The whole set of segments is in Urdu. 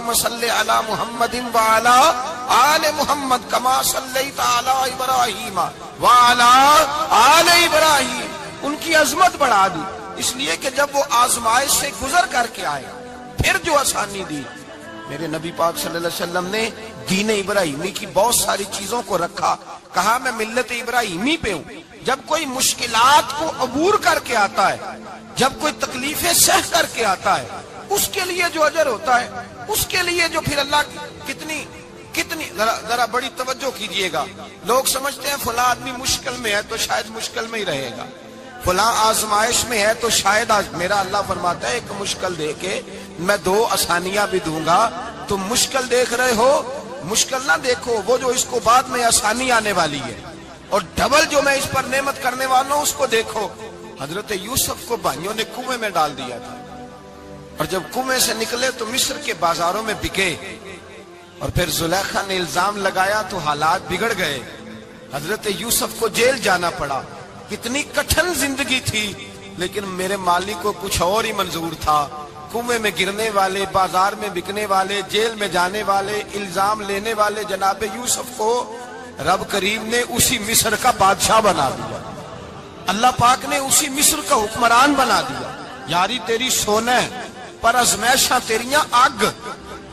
اللہم صلی علی محمد وعلی آل محمد کما صلیت علی ابراہیم وعلی آل ابراہیم. ان کی عظمت بڑھا دی، اس لیے کہ جب وہ آزمائش سے گزر کر کے آئے پھر جو آسانی دی. میرے نبی پاک صلی اللہ علیہ وسلم نے دین ابراہیمی کی بہت ساری چیزوں کو رکھا، کہا میں ملت ابراہیمی پہ ہوں. جب کوئی مشکلات کو عبور کر کے آتا ہے، جب کوئی تکلیفیں سہ کر کے آتا ہے، اس کے لیے جو اجر ہوتا ہے، اس کے لیے جو پھر اللہ کتنی ذرا بڑی توجہ کیجئے گا. لوگ سمجھتے ہیں فلاں آدمی مشکل میں ہے تو شاید مشکل میں ہی رہے گا، فلاں آزمائش میں ہے تو شاید میرا اللہ فرماتا ہے ایک مشکل دے کے میں 2 آسانیاں بھی دوں گا. تم مشکل دیکھ رہے ہو، مشکل نہ دیکھو، وہ جو اس کو بعد میں آسانی آنے والی ہے، اور ڈبل جو میں اس پر نعمت کرنے والا ہوں اس کو دیکھو. حضرت یوسف کو بھائیوں نے کنویں میں ڈال دیا تھا، اور جب کنویں سے نکلے تو مصر کے بازاروں میں بکے، اور پھر زلیخا نے الزام لگایا تو حالات بگڑ گئے. حضرت یوسف کو جیل جانا پڑا. کتنی کٹھن زندگی تھی، لیکن میرے مالک کو کچھ اور ہی منظور تھا. کنویں میں گرنے والے، بازار میں بکنے والے، جیل میں جانے والے، الزام لینے والے جناب یوسف کو رب کریم نے اسی مصر کا بادشاہ بنا دیا. اللہ پاک نے اسی مصر کا حکمران بنا دیا. یاری تیری سونا ہے پر ازمیشاں تیریاں اگ،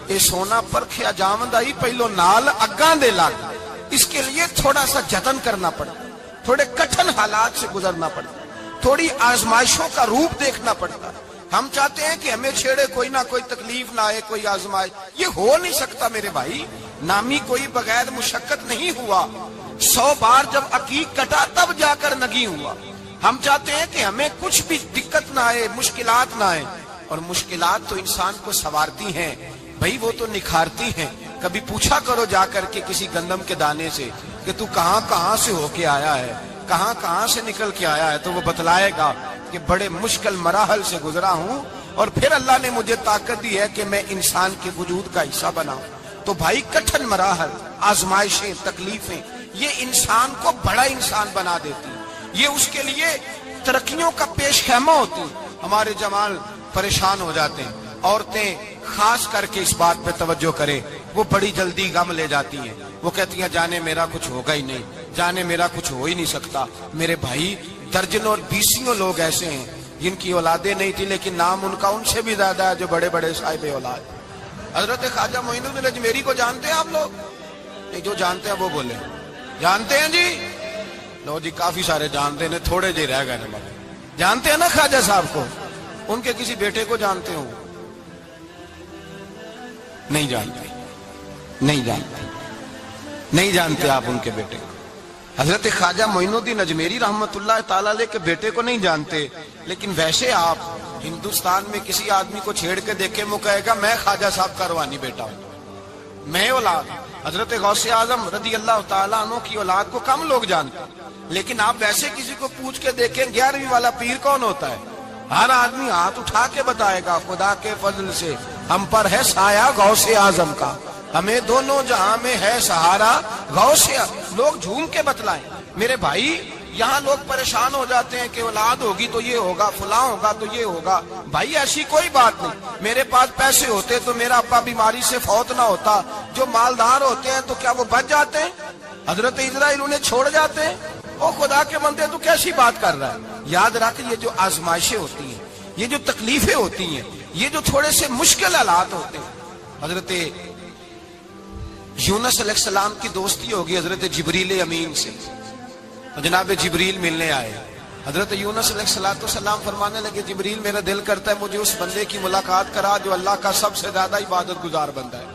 اے سونا پرکھیا جامد آئی پہلو نال اگاں دے لگ. اس کے لیے تھوڑا سا جتن کرنا پڑتا، تھوڑے کٹھن حالات سے گزرنا پڑتا، تھوڑی آزمائشوں کا روپ دیکھنا پڑتا. ہم چاہتے ہیں کہ ہمیں چھیڑے کوئی نہ کوئی تکلیف نہ آئے، کوئی آزمائش. یہ ہو نہیں سکتا میرے بھائی. نامی کوئی بغیر مشقت نہیں ہوا. 100 بار جب عقیق کٹا تب جا کر نگی ہوا. ہم چاہتے ہیں کہ ہمیں کچھ بھی دقت نہ آئے، مشکلات نہ آئے. اور مشکلات تو انسان کو سنوارتی ہیں بھائی، وہ تو نکھارتی ہیں. کبھی پوچھا کرو جا کر کے کسی گندم کے دانے سے کہ تو کہاں کہاں سے ہو کے آیا ہے، کہاں کہاں سے نکل کے آیا ہے، تو وہ بتلائے گا کہ بڑے مشکل مراحل سے گزرا ہوں، اور پھر اللہ نے مجھے طاقت دی ہے کہ میں انسان کے وجود کا حصہ بناؤں. تو بھائی کٹھن مراحل، آزمائشیں، تکلیفیں، یہ انسان کو بڑا انسان بنا دیتی، یہ اس کے لیے ترقیوں کا پیش خیمہ ہوتی. ہمارے جوان پریشان ہو جاتے ہیں. عورتیں خاص کر کے اس بات پہ توجہ کریں، وہ بڑی جلدی غم لے جاتی ہیں. وہ کہتی ہیں جانے میرا کچھ ہوگا ہی نہیں، جانے میرا کچھ ہو ہی نہیں سکتا. میرے بھائی درجنوں اور بیسیوں لوگ ایسے ہیں جن کی اولادیں نہیں تھی، لیکن نام ان کا ان سے بھی زیادہ ہے جو بڑے بڑے صاحب اولاد. حضرت خواجہ معین الدین اجمیری کو جانتے ہیں آپ لوگ؟ نہیں، جو جانتے ہیں وہ بولے. جانتے ہیں جی؟ لو جی، کافی سارے جانتے ہیں، تھوڑے جی رہ گئے. جانتے ہیں نا خواجہ صاحب کو؟ ان کے کسی بیٹے کو جانتے ہوں؟ نہیں جانتے، نہیں جانتے، نہیں جانتے آپ ان کے بیٹے کو. حضرت خواجہ معین الدین اجمیری رحمت اللہ تعالی علیہ کے بیٹے کو نہیں جانتے، لیکن ویسے آپ ہندوستان میں کسی آدمی کو چھیڑ کے دیکھیں، وہ کہے گا میں خواجہ صاحب کا روحانی بیٹا ہوں، میں اولاد. حضرت غوث اعظم رضی اللہ تعالیٰ عنہ کی اولاد کو کم لوگ جانتے ہیں، لیکن آپ ویسے کسی کو پوچھ کے دیکھیں 11ویں والا پیر کون ہوتا ہے، ہر آدمی ہاتھ اٹھا کے بتائے گا خدا کے فضل سے ہم پر ہے سایہ غوث اعظم کا، ہمیں دونوں جہاں میں ہے سہارا غوث. لوگ جھوم کے بتلائیں. میرے بھائی یہاں لوگ پریشان ہو جاتے ہیں کہ اولاد ہوگی تو یہ ہوگا، فلاں ہوگا تو یہ ہوگا. بھائی ایسی کوئی بات نہیں. میرے پاس پیسے ہوتے تو میرا ابا بیماری سے فوت نہ ہوتا. جو مالدار ہوتے ہیں تو کیا وہ بچ جاتے ہیں؟ حضرت اسرائیل انہیں چھوڑ جاتے ہیں؟ او خدا کے بندے تو کیسی بات کر رہا ہے. یاد رکھ، یہ جو آزمائشیں ہوتی ہیں، یہ جو تکلیفیں ہوتی ہیں، یہ جو تھوڑے سے مشکل حالات ہوتے ہیں. حضرت یونس علیہ السلام کی دوستی ہوگی حضرت جبریل امین سے. جناب جبریل ملنے آئے. حضرت یونس علیہ السلام فرمانے لگے جبریل میرا دل کرتا ہے مجھے اس بندے کی ملاقات کرا جو اللہ کا سب سے زیادہ عبادت گزار بندہ ہے.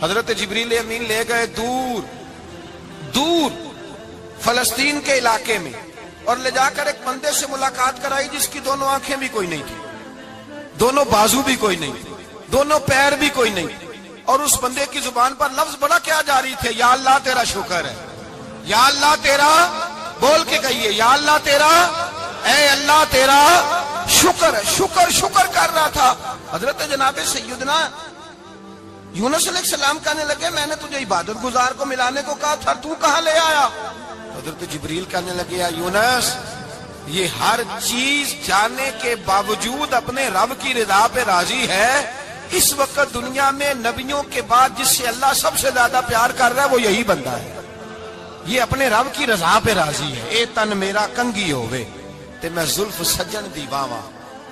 حضرت جبریل امین لے گئے دور دور فلسطین کے علاقے میں، اور لے جا کر ایک بندے سے ملاقات کرائی جس کی دونوں آنکھیں بھی کوئی نہیں تھی، دونوں بازو بھی کوئی نہیں تھی، دونوں پیر بھی کوئی نہیں تھی. اور اس بندے کی زبان پر لفظ بڑا کیا جاری تھے، یا اللہ تیرا شکر ہے، یا اللہ تیرا، بول کے کہیے یا اللہ تیرا، اے اللہ تیرا شکر ہے. شکر شکر کر رہا تھا. حضرت جناب سیدنا یونس علیہ السلام کہنے لگے میں نے تجھے عبادت گزار کو ملانے کو کہا تھا، تو کہاں لے آیا؟ حضرت جبریل کہنے لگے یا یونس، یہ ہر چیز جاننے کے باوجود اپنے رب کی رضا پہ راضی ہے اس وقت دنیا میں نبیوں کے بعد جس سے اللہ سب سے زیادہ پیار کر رہا ہے وہ یہی بندہ ہے. یہ اپنے رب کی رضا پہ راضی ہے. اے تن میرا کنگھی ہووے تے میں زلف سجن دی واواں,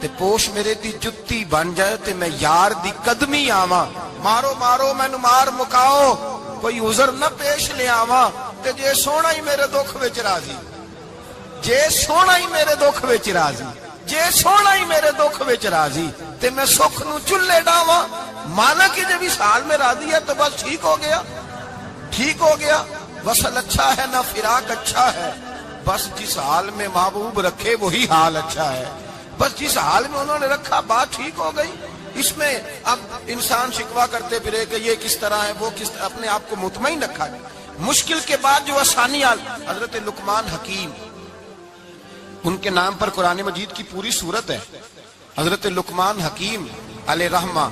تے پوش میرے دی جتی بن جائے تے میں یار دی قدمی آواں. مارو مارو مینوں مار مکاؤ, کوئی عذر نہ پیش لے آواں, تے جے سونا ہی میرے دکھ وچ راضی, جے سونا ہی میرے دکھ وچ راضی, جے سونا ہی میرے دکھ وچ راضی, تے میں سکھ نو چلے ڈاواں. مانا کہ جب اس حال میں راضی ہے تو بس ٹھیک ہو گیا, ٹھیک ہو گیا. وصل اچھا ہے نہ فراق اچھا ہے, بس جس حال میں محبوب رکھے وہی حال اچھا ہے. بس جس حال میں انہوں نے رکھا بات ٹھیک ہو گئی. اس میں اب انسان شکوا کرتے پھرے کہ یہ کس طرح ہے وہ کس طرح, اپنے آپ کو مطمئن رکھا ہے. مشکل کے بعد جو آسانی آ, حضرت لقمان حکیم, ان کے نام پر قرآن مجید کی پوری سورت ہے. حضرت لقمان حکیم علیہ رحمہ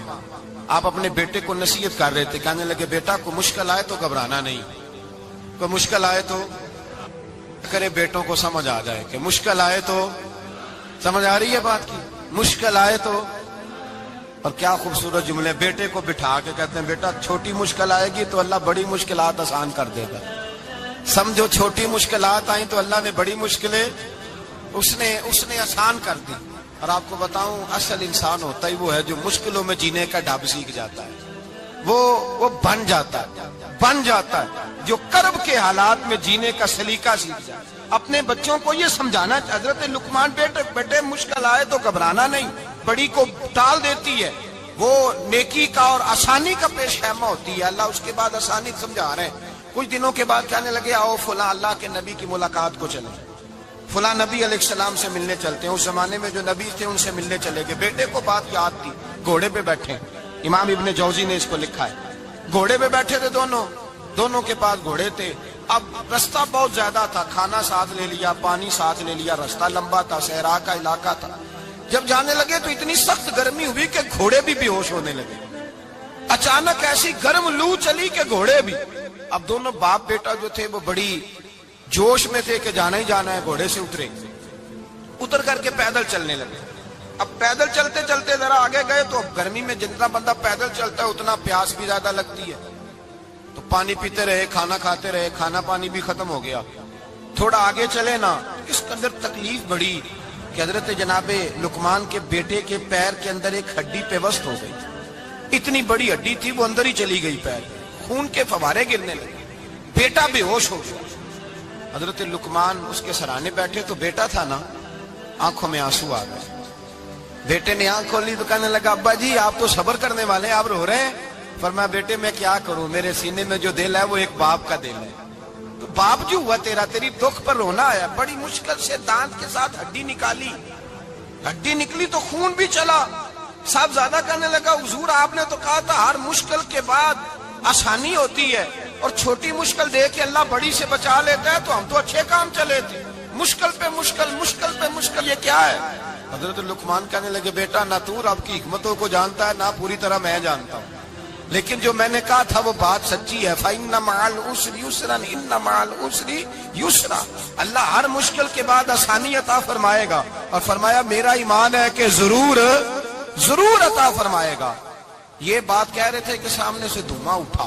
آپ اپنے بیٹے کو نصیحت کر رہے تھے. کہنے لگے بیٹا کو مشکل آئے تو گھبرانا نہیں, کوئی مشکل آئے تو کرے بیٹوں کو سمجھ آ جائے کہ مشکل آئے تو, سمجھ آ رہی ہے بات کی, مشکل آئے تو. اور کیا خوبصورت جملے, بیٹے کو بٹھا کے کہتے ہیں بیٹا چھوٹی مشکل آئے گی تو اللہ بڑی مشکلات آسان کر دے گا. سمجھو چھوٹی مشکلات آئیں تو اللہ نے بڑی مشکلیں اس نے آسان کر دی. اور آپ کو بتاؤں اصل انسان ہوتا ہی وہ ہے جو مشکلوں میں جینے کا ڈھب سیکھ جاتا ہے, وہ بن جاتا ہے, جو کرب کے حالات میں جینے کا سلیقہ سیکھ جاتا ہے. اپنے بچوں کو یہ سمجھانا, حضرت لقمان بیٹے مشکل آئے تو گھبرانا نہیں, بڑی کو ٹال دیتی ہے, وہ نیکی کا اور آسانی کا پیش خیمہ ہوتی ہے. اللہ اس کے بعد آسانی سمجھا رہے ہیں. کچھ دنوں کے بعد کہنے لگے آؤ فلاں اللہ کے نبی کی ملاقات کو چلیں, فلاں نبی علیہ السلام سے ملنے چلتے ہیں. اس زمانے میں جو نبی تھے ان سے ملنے چلے گئے. بیٹے کو بات یاد تھی, گھوڑے پہ بیٹھے, امام ابن جوزی نے اس کو لکھا ہے. گھوڑے پہ بیٹھے تھے دونوں کے پاس گھوڑے تھے. اب رستہ بہت زیادہ تھا, کھانا ساتھ لے لیا, پانی ساتھ لے لیا, رستہ لمبا تھا, صحرا کا علاقہ تھا. جب جانے لگے تو اتنی سخت گرمی ہوئی کہ گھوڑے بھی بے ہوش ہونے لگے. اچانک ایسی گرم لو چلی کہ گھوڑے بھی. اب دونوں باپ بیٹا جو تھے وہ بڑی جوش میں تھے کہ جانا ہی جانا ہے. گھوڑے سے اتر کر کے پیدل چلنے لگے. اب پیدل چلتے چلتے ذرا آگے گئے تو اب گرمی میں جتنا بندہ پیدل چلتا ہے اتنا پیاس بھی زیادہ لگتی ہے. تو پانی پیتے رہے, کھانا کھاتے رہے, کھانا پانی بھی ختم ہو گیا. تھوڑا آگے چلے نا, اس کے اندر تکلیف بڑی کہ حضرت جناب لقمان کے بیٹے کے پیر کے اندر ایک ہڈی پیوست ہو گئی. اتنی بڑی ہڈی تھی وہ اندر ہی چلی گئی, پیر خون کے فوارے گرنے لگے. بیٹا بے ہوش ہو گیا. حضرت لقمان اس کے سرانے بیٹھے تو بیٹا تھا نا, آنکھوں میں آنسو آ گئے. بیٹے نے آنکھ کھولی تو کہنے لگا ابا جی آپ تو صبر کرنے والے ہیں, آپ رو رہے ہیں. فرمایا بیٹے میں کیا کروں, میرے سینے میں جو دل ہے وہ ایک باپ کا دل ہے. تو باپ جو ہوا تیری دکھ پر رونا آیا. بڑی مشکل سے دانت کے ساتھ ہڈی نکالی, ہڈی نکلی تو خون بھی چلا. صاحب زیادہ کہنے لگا حضور آپ نے تو کہا تھا ہر مشکل کے بعد آسانی ہوتی ہے, اور چھوٹی مشکل دے کے اللہ بڑی سے بچا لیتا ہے. تو ہم تو اچھے کام چلے تھے, مشکل پہ مشکل, مشکل پہ مشکل, یہ کیا ہے؟ حضرت لقمان کہنے لگے بیٹا نہ تو رب کی حکمتوں کو جانتا ہے نہ پوری طرح میں جانتا ہوں, لیکن جو میں نے کہا تھا وہ بات سچی ہے. فَإِنَّ مَعَ الْعُسْرِ يُسْرًا إِنَّ مَعَ الْعُسْرِ يُسْرًا. اللہ ہر مشکل کے بعد آسانی عطا فرمائے گا. اور فرمایا میرا ایمان ہے کہ ضرور عطا فرمائے گا. یہ بات کہہ رہے تھے کہ سامنے سے دھواں اٹھا,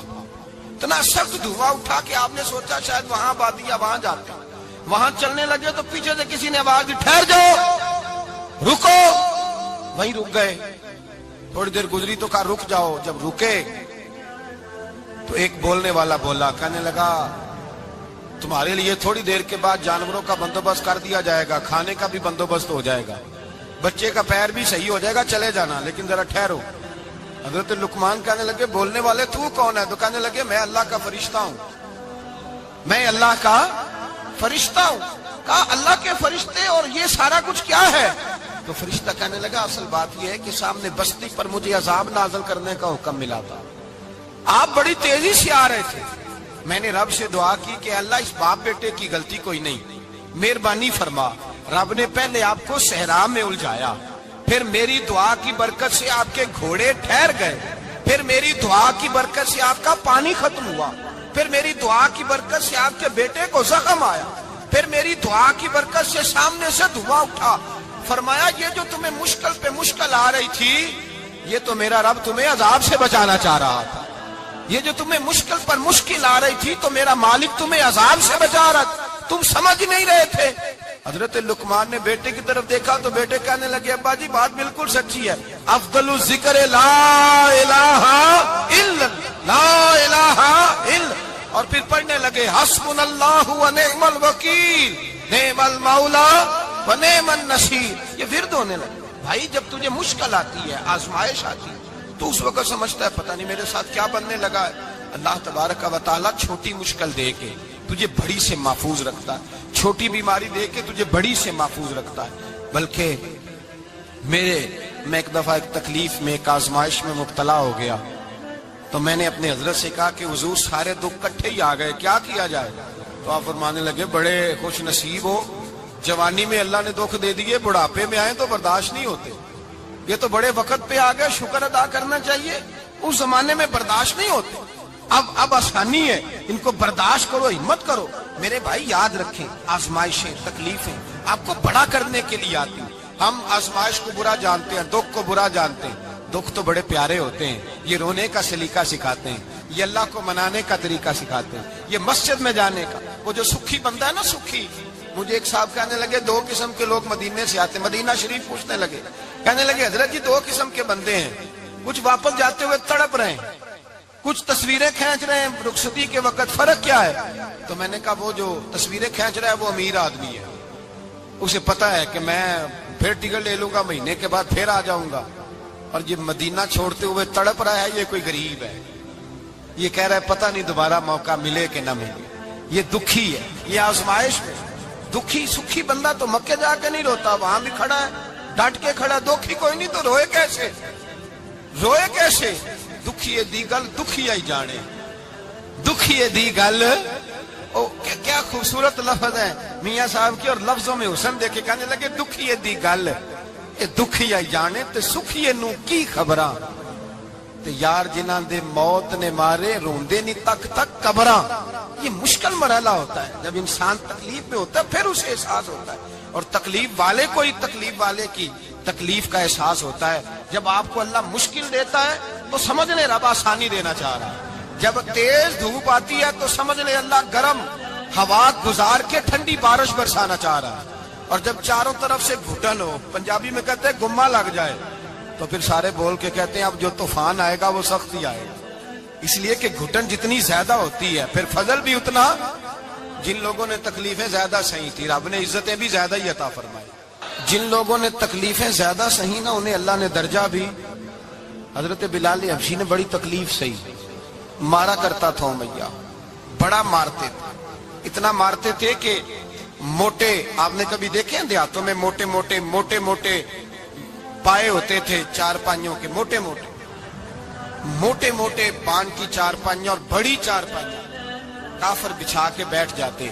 اتنا سخت دھواں اٹھا کہ آپ نے سوچا شاید وہاں بادیا وہاں جاتے. وہاں چلنے لگے تو پیچھے سے کسی نے آواز دی ٹھہر جاؤ, رکو. وہیں رک گئے. تھوڑی دیر گزری تو کہا رک جاؤ. جب رکے تو ایک بولنے والا بولا, کہنے لگا تمہارے لیے تھوڑی دیر کے بعد جانوروں کا بندوبست کر دیا جائے گا, کھانے کا بھی بندوبست ہو جائے گا, بچے کا پیر بھی صحیح ہو جائے گا, چلے جانا, لیکن ذرا ٹھہرو. حضرت لقمان کہنے لگے بولنے والے تو کون ہے؟ تو کہنے لگے میں اللہ کا فرشتہ ہوں, میں اللہ کا فرشتہ ہوں. کہا اللہ کے فرشتے اور یہ سارا کچھ کیا ہے؟ تو فرشتہ کہنے لگا اصل بات یہ ہے کہ سامنے بستی پر مجھے عذاب نازل کرنے کا حکم ملا تھا, آپ بڑی تیزی سے آ رہے تھے. میں نے رب سے دعا کی کہ اللہ اس باپ بیٹے کی غلطی کوئی نہیں, مہربانی فرما. رب نے پہلے آپ کو صحرا میں الجھایا, پھر میری دعا کی برکت سے آپ کے گھوڑے ٹھہر گئے, پھر میری دعا کی برکت سے آپ کا پانی ختم ہوا, پھر میری دعا کی برکت سے آپ کے بیٹے کو زخم آیا, پھر میری دعا کی برکت سے سامنے سے دھواں اٹھا. فرمایا یہ جو تمہیں مشکل پہ مشکل آ رہی تھی یہ تو میرا رب تمہیں عذاب سے بچانا چاہ رہا تھا، یہ جو تمہیں مشکل پر مشکل آ رہی تھی تو میرا مالک تمہیں عذاب سے بچا رہا تھا، تم سمجھ نہیں رہے تھے۔ حضرت لقمان نے بیٹے کی طرف دیکھا تو بیٹے کہنے لگے ابا جی بات بالکل سچی ہے، افضل الذکر لا الہ الا لا الہ الا، اور پھر پڑھنے لگے حسبنا اللہ و نعم الوکیل نعم المولا و نعم النصیر، یہ ورد ہونے لگے۔ بھائی جب تجھے مشکل آتی ہے، آزمائش آتی ہے، تو اس وقت سمجھتا ہے پتہ نہیں میرے ساتھ کیا بننے لگا ہے۔ اللہ تبارک و تعالیٰ چھوٹی مشکل دے کے تجھے بڑی سے محفوظ رکھتا ہے، چھوٹی بیماری دے کے تجھے بڑی سے محفوظ رکھتا ہے۔ بلکہ میں ایک دفعہ ایک تکلیف میں ایک آزمائش میں مبتلا ہو گیا تو میں نے اپنے حضرت سے کہا کہ حضور سارے دکھ کٹھے ہی آ گئے، کیا کیا جائے؟ تو آپ فرمانے لگے بڑے خوش نصیب ہو، جوانی میں اللہ نے دکھ دے دیے، بڑھاپے میں آئے تو برداشت نہیں ہوتے، یہ تو بڑے وقت پہ آ گئے، شکر ادا کرنا چاہیے، اس زمانے میں برداشت نہیں ہوتے، اب آسانی ہے، ان کو برداشت کرو، ہمت کرو۔ میرے بھائی یاد رکھیں، آزمائشیں تکلیفیں آپ کو بڑا کرنے کے لیے آتی ہیں۔ ہم آزمائش کو برا جانتے ہیں، دکھ کو برا جانتے ہیں، دکھ تو بڑے پیارے ہوتے ہیں، یہ رونے کا سلیقہ سکھاتے ہیں، یہ اللہ کو منانے کا طریقہ سکھاتے ہیں، یہ مسجد میں جانے کا، وہ جو سکھی بندہ ہے نا سکھی، مجھے ایک صاحب کہنے لگے دو قسم کے لوگ مدینے سے آتے، مدینہ شریف پوچھنے لگے، کہنے لگے حضرت جی دو قسم کے بندے ہیں، کچھ واپس جاتے ہوئے تڑپ رہے ہیں، کچھ تصویریں کھینچ رہے ہیں رخصتی کے وقت، فرق کیا ہے؟ تو میں نے کہا وہ جو تصویریں کھینچ رہا ہے وہ امیر آدمی ہے، اسے پتا ہے کہ میں پھر ٹکٹ لے لوں گا، مہینے کے بعد پھر آ جاؤں گا، اور یہ مدینہ چھوڑتے ہوئے تڑپ رہا ہے یہ کوئی غریب ہے، یہ کہہ رہا ہے پتہ نہیں دوبارہ موقع ملے کہ نہ ملے، یہ دکھی ہے، یہ آزمائش میں دکھی۔ سکھی بندہ تو مکے جا کے نہیں روتا، وہاں بھی کھڑا ہے ڈٹ کے کھڑا، دکھی کوئی نہیں تو روئے کیسے؟ روئے کیسے؟ دکھیے دی گل دکھیا ہی جانے، دکھیے دی گل، کیا خوبصورت لفظ ہے میاں صاحب کی، اور لفظوں میں حسن دیکھے کہنے لگے دکھیے دی گل اے دکھیا ہی جانے تے سکھیے نو کی خبراں، تے یار جنہاں دے موت نے مارے روندے نہیں تک تک قبراں۔ یہ مشکل مرحلہ ہوتا ہے، جب انسان تکلیف میں ہوتا ہے پھر اسے احساس ہوتا ہے، اور تکلیف والے کو ہی تکلیف والے کی تکلیف کا احساس ہوتا ہے۔ جب آپ کو اللہ مشکل دیتا ہے تو سمجھ لیں رب آسانی دینا چاہ رہا ہے، جب تیز دھوپ آتی ہے تو سمجھ لیں اللہ گرم ہوا گزار کے ٹھنڈی بارش برسانا چاہ رہا ہے، اور جب چاروں طرف سے گھٹن ہو، پنجابی میں کہتے ہیں گما لگ جائے، تو پھر سارے بول کے کہتے ہیں اب جو طوفان آئے گا وہ سخت ہی آئے گا، اس لیے کہ گھٹن جتنی زیادہ ہوتی ہے پھر فضل بھی اتنا۔ جن لوگوں نے تکلیفیں زیادہ سہی تھی رب نے عزتیں بھی زیادہ ہی عطا فرمائی، جن لوگوں نے تکلیفیں زیادہ سہی نا انہیں اللہ نے درجہ بھی۔ حضرت بلال حبشی نے بڑی تکلیف سہی، مارا کرتا تھا امیہ، بڑا مارتے تھے، اتنا مارتے تھے کہ موٹے، آپ نے کبھی دیکھے ہیں دیہاتوں میں موٹے موٹے پائے ہوتے تھے چار پائیوں کے، موٹے موٹے پان کی چار پائیاں اور بڑی چار پائیاں کافر بچھا کے بیٹھ جاتے،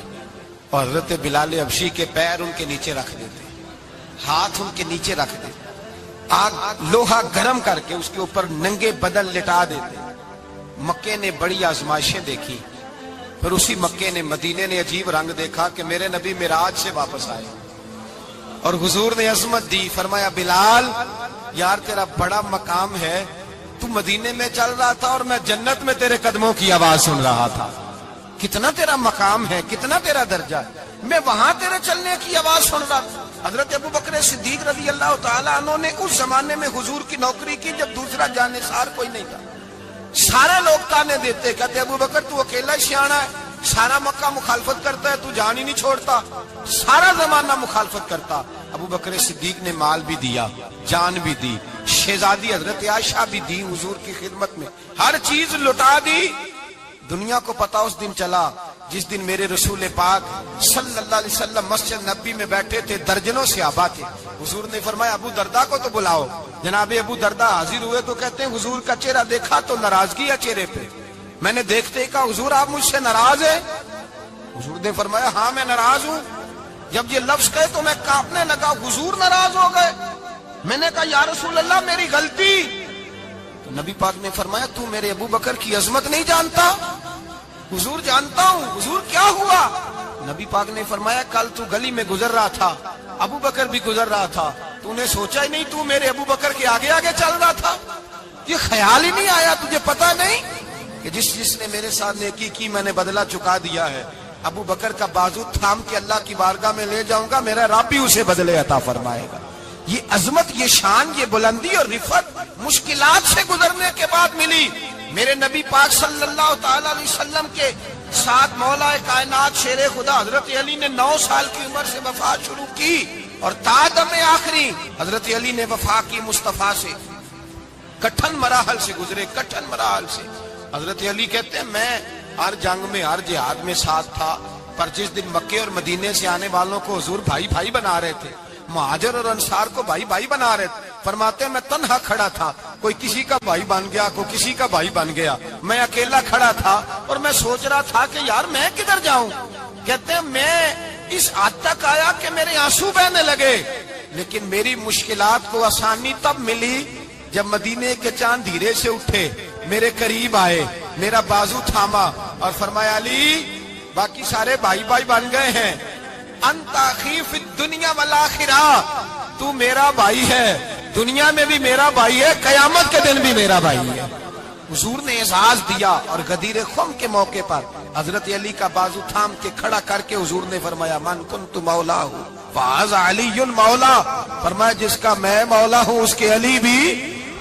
اور حضرت بلال حبشی کے پیر ان کے نیچے رکھ دیتے، ہاتھ ان کے نیچے رکھ دیتے، آگ لوہا گرم کر کے اس کے اوپر ننگے بدن لٹا دیتے۔ مکے نے بڑی آزمائشیں دیکھی، پھر اسی مکے نے مدینے نے عجیب رنگ دیکھا کہ میرے نبی معراج سے واپس آئے، اور حضور نے عظمت دی، فرمایا بلال یار تیرا بڑا مقام ہے، تو مدینے میں چل رہا تھا اور میں جنت میں تیرے قدموں کی آواز سن رہا تھا، کتنا تیرا مقام ہے، کتنا تیرا درجہ ہے، میں وہاں تیرے چلنے کی آواز سن رہا تھا۔ حضرت ابو بکر صدیق رضی اللہ تعالیٰ عنہ نے اس زمانے میں حضور کی نوکری کی جب دوسرا جانثار کوئی نہیں تھا، سارے لوگ تانے دیتے، کہتے ابو بکر تو اکیلا شیانہ ہے، سارا مکہ مخالفت کرتا ہے، تو جان ہی نہیں چھوڑتا، سارا زمانہ مخالفت کرتا۔ ابو بکر صدیق نے مال بھی دیا، جان بھی دی، شہزادی حضرت عائشہ بھی دی حضور کی خدمت میں، ہر چیز لٹا دی۔ دنیا کو پتا اس دن چلا جس دن میرے رسول پاک صلی اللہ علیہ وسلم مسجد نبی میں بیٹھے تھے، درجنوں صحابہ تھے، حضور نے فرمایا ابو دردہ کو تو بلاؤ۔ جناب ابو دردہ حاضر ہوئے تو کہتے ہیں حضور کا چہرہ دیکھا تو ناراضگی ہے چہرے پہ، میں نے دیکھتے ہی کہا حضور آپ مجھ سے ناراض ہیں؟ حضور نے فرمایا ہاں میں ناراض ہوں۔ جب یہ لفظ کہے تو میں کانپنے لگا، حضور ناراض ہو گئے؟ میں نے کہا یا رسول اللہ میری غلطی۔ تو نبی پاک نے فرمایا تو میرے ابو بکر کی عظمت نہیں جانتا؟ حضور جانتا ہوں۔ حضور کیا ہوا؟ نبی پاک نے فرمایا کل تو گلی میں گزر رہا تھا، ابو بکر بھی گزر رہا تھا، تو نے سوچا ہی نہیں تو میرے ابو بکر کے آگے آگے چل رہا تھا؟ یہ خیال ہی نہیں آیا، تجھے پتا نہیں کہ جس نے میرے ساتھ نیکی کی میں نے بدلہ چکا دیا ہے، ابو بکر کا بازو تھام کے اللہ کی بارگاہ میں لے جاؤں گا، میرا رب بھی اسے بدلے عطا فرمائے گا۔ یہ عظمت، یہ شان، یہ بلندی اور رفعت مشکلات سے گزرنے کے بعد ملی۔ میرے نبی پاک صلی اللہ تعالی علیہ وسلم کے ساتھ مولا کائنات شیر خدا حضرت علی نے 9 سال کی عمر سے وفات شروع کی، اور تا دم آخری حضرت علی نے وفا کی مصطفیٰ سے۔ کٹھن مراحل سے گزرے، کٹھن مراحل سے۔ حضرت علی کہتے ہیں میں ہر جنگ میں، ہر جہاد میں ساتھ تھا، پر جس دن مکے اور مدینے سے آنے والوں کو حضور بھائی بھائی بنا رہے تھے، مہاجر اور انصار کو بھائی بھائی بنا رہے تھے، فرماتے ہیں میں تنہا کھڑا تھا، کوئی کسی کا بھائی بن گیا، کوئی کسی کا بھائی بن گیا، میں اکیلا کھڑا تھا اور میں سوچ رہا تھا کہ یار میں کدھر جاؤں۔ کہتے ہیں میں اس حد تک آیا کہ میرے آنسو بہنے لگے، لیکن میری مشکلات کو آسانی تب ملی جب مدینے کے چاند دھیرے سے اٹھے، میرے قریب آئے، میرا بازو تھاما اور فرمایا علی باقی سارے بھائی بھائی بن گئے ہیں، انت اخی فی الدنیا والآخرہ، تو میرا بھائی ہے، دنیا میں بھی میرا بھائی ہے، قیامت کے دن بھی میرا بھائی ہے۔ حضور نے اعزاز دیا، اور غدیر خم کے موقع پر حضرت علی کا بازو تھام کے کھڑا کر کے حضور نے فرمایا من کنت مولا ہوں فہذا علی مولا، فرمایا جس کا میں مولا ہوں اس کے علی بھی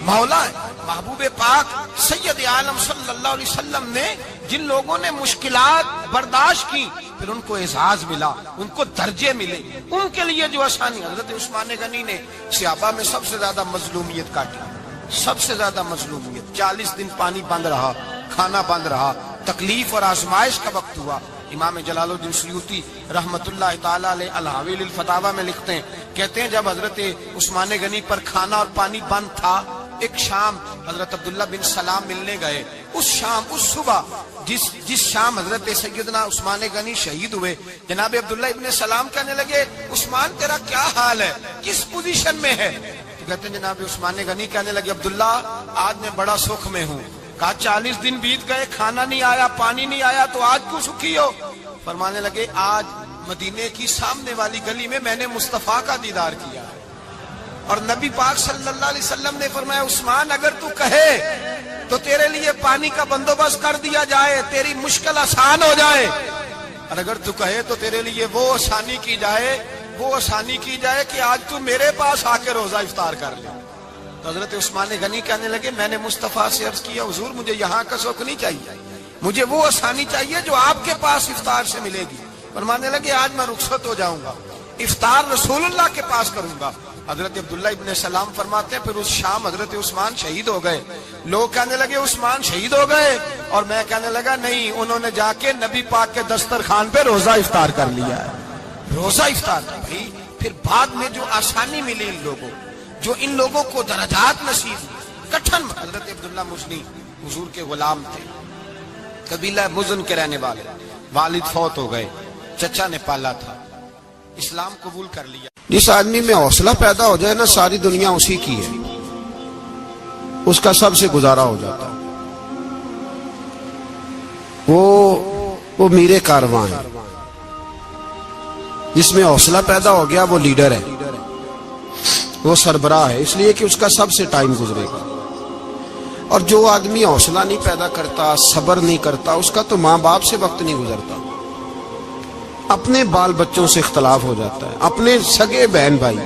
مولا ہے۔ محبوب پاک سید عالم صلی اللہ علیہ وسلم نے جن لوگوں نے مشکلات برداشت کی، پھر ان کو اعزاز ملا، ان کو درجے ملے، ان کے لیے جو آسانی۔ حضرت عثمان غنی نے صحابہ میں سب سے زیادہ مظلومیت کاٹی، سب سے زیادہ مظلومیت، 40 دن پانی بند رہا، کھانا بند رہا، تکلیف اور آزمائش کا وقت ہوا۔ امام جلال الدین سیوطی رحمت اللہ تعالی علیہ الحاویل الفتاوی میں لکھتے ہیں، کہتے ہیں جب حضرت عثمان غنی پر کھانا اور پانی بند تھا، ایک شام حضرت عبداللہ بن سلام ملنے گئے، اس شام، اس صبح جس شام حضرت سیدنا عثمان غنی شہید ہوئے، جناب عبداللہ ابن سلام کہنے لگے عثمان تیرا کیا حال ہے، کس پوزیشن میں ہے؟ تو کہتے ہیں جناب عثمان غنی کہنے لگے عبداللہ آج میں بڑا سکھ میں ہوں۔ کہا 40 دن بیت گئے، کھانا نہیں آیا، پانی نہیں آیا، تو آج کیوں سکھی ہو؟ فرمانے لگے آج مدینے کی سامنے والی گلی میں میں نے مصطفیٰ کا دیدار کیا، اور نبی پاک صلی اللہ علیہ وسلم نے فرمایا عثمان اگر تو کہے تو تیرے لیے پانی کا بندوبست کر دیا جائے، تیری مشکل آسان ہو جائے، اور اگر تو کہے تو تیرے لیے وہ آسانی کی جائے کہ آج تو میرے پاس آ کے روزہ افطار کر لے۔ تو حضرت عثمان غنی کہنے لگے میں نے مصطفیٰ سے عرض کیا حضور مجھے یہاں کا سکھ نہیں چاہیے، مجھے وہ آسانی چاہیے جو آپ کے پاس افطار سے ملے گی۔ فرمانے لگے آج میں رخصت ہو جاؤں گا، افطار رسول اللہ کے پاس کروں گا۔ حضرت عبداللہ ابن سلام فرماتے ہیں پھر اس شام حضرت عثمان شہید ہو گئے۔ لوگ کہنے لگے عثمان شہید ہو گئے، اور میں کہنے لگا نہیں، انہوں نے جا کے نبی پاک کے دسترخوان پہ روزہ افطار کر لیا ہے، روزہ افطار۔ بھائی پھر بعد میں جو آسانی ملی ان لوگوں، جو ان لوگوں کو درجات نصیب ہوئے، کٹھن۔ حضرت عبداللہ مزنی حضور کے غلام تھے، قبیلہ مزن کے رہنے والے، والد فوت ہو گئے، چچا نے پالا تھا، اسلام قبول کر لیا۔ جس آدمی میں حوصلہ پیدا ہو جائے نا، ساری دنیا اسی کی ہے، اس کا سب سے گزارا ہو جاتا ہے۔ وہ میرے کارواں ہے، جس میں حوصلہ پیدا ہو گیا وہ لیڈر ہے، وہ سربراہ ہے، اس لیے کہ اس کا سب سے ٹائم گزرے گا۔ اور جو آدمی حوصلہ نہیں پیدا کرتا، صبر نہیں کرتا، اس کا تو ماں باپ سے وقت نہیں گزرتا، اپنے بال بچوں سے اختلاف ہو جاتا ہے، اپنے سگے بہن بھائی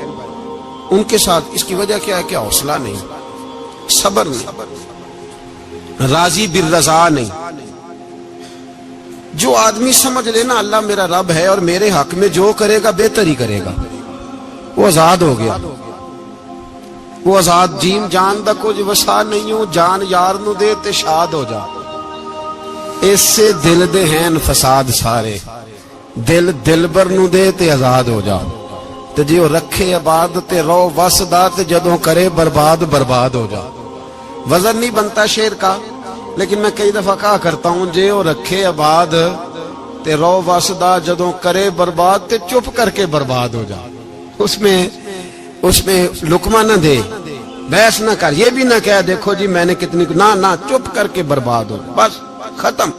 ان کے ساتھ۔ اس کی وجہ کیا ہے کہ حوصلہ نہیں، صبر نہیں، راضی بالرضا نہیں۔ جو آدمی سمجھ لینا اللہ میرا رب ہے اور میرے حق میں جو کرے گا بہتر ہی کرے گا، وہ آزاد ہو گیا، وہ آزاد۔ جیم جان دا کچھ وسا نہیں ہوں، جان یار نو دے تے شاد ہو جا، اس سے دل دے ہیں فساد سارے، دل دلبر نو دے تے آزاد ہو جا، تے جیو رکھے آباد تے رو وسدا، تے جدوں کرے برباد برباد ہو جا۔ وزن نہیں بنتا شعر کا، لیکن میں کئی دفعہ کہا کرتا ہوں جیو رکھے آباد تے رو وسدا، جدوں کرے برباد تے چپ کر کے برباد ہو جا۔ اس میں لقمہ نہ دے، بحث نہ کر، یہ بھی نہ کہہ دیکھو جی میں نے کتنی، نہ چپ کر کے برباد ہو، بس ختم۔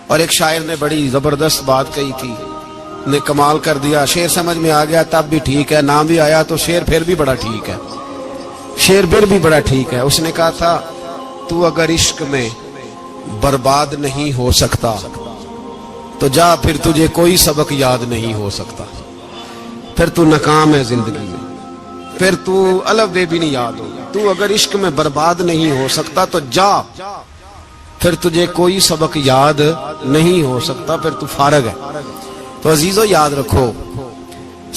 اور ایک شاعر نے بڑی زبردست بات کہی تھی، نے کمال کر دیا، شعر سمجھ میں آ گیا تب بھی ٹھیک ہے، نہ بھی آیا تو شعر پھر بھی بڑا ٹھیک ہے۔ شعر بر بھی بڑا ٹھیک ہے. اس نے کہا تھا تو اگر عشق میں برباد نہیں ہو سکتا تو جا پھر تجھے کوئی سبق یاد نہیں ہو سکتا. پھر تو ناکام ہے زندگی میں, پھر تو الف بے بھی نہیں یاد ہوگا. تو اگر عشق میں برباد نہیں ہو سکتا تو جا, پھر تجھے کوئی سبق یاد نہیں ہو سکتا, پھر تو فارغ ہے. تو عزیزو یاد رکھو,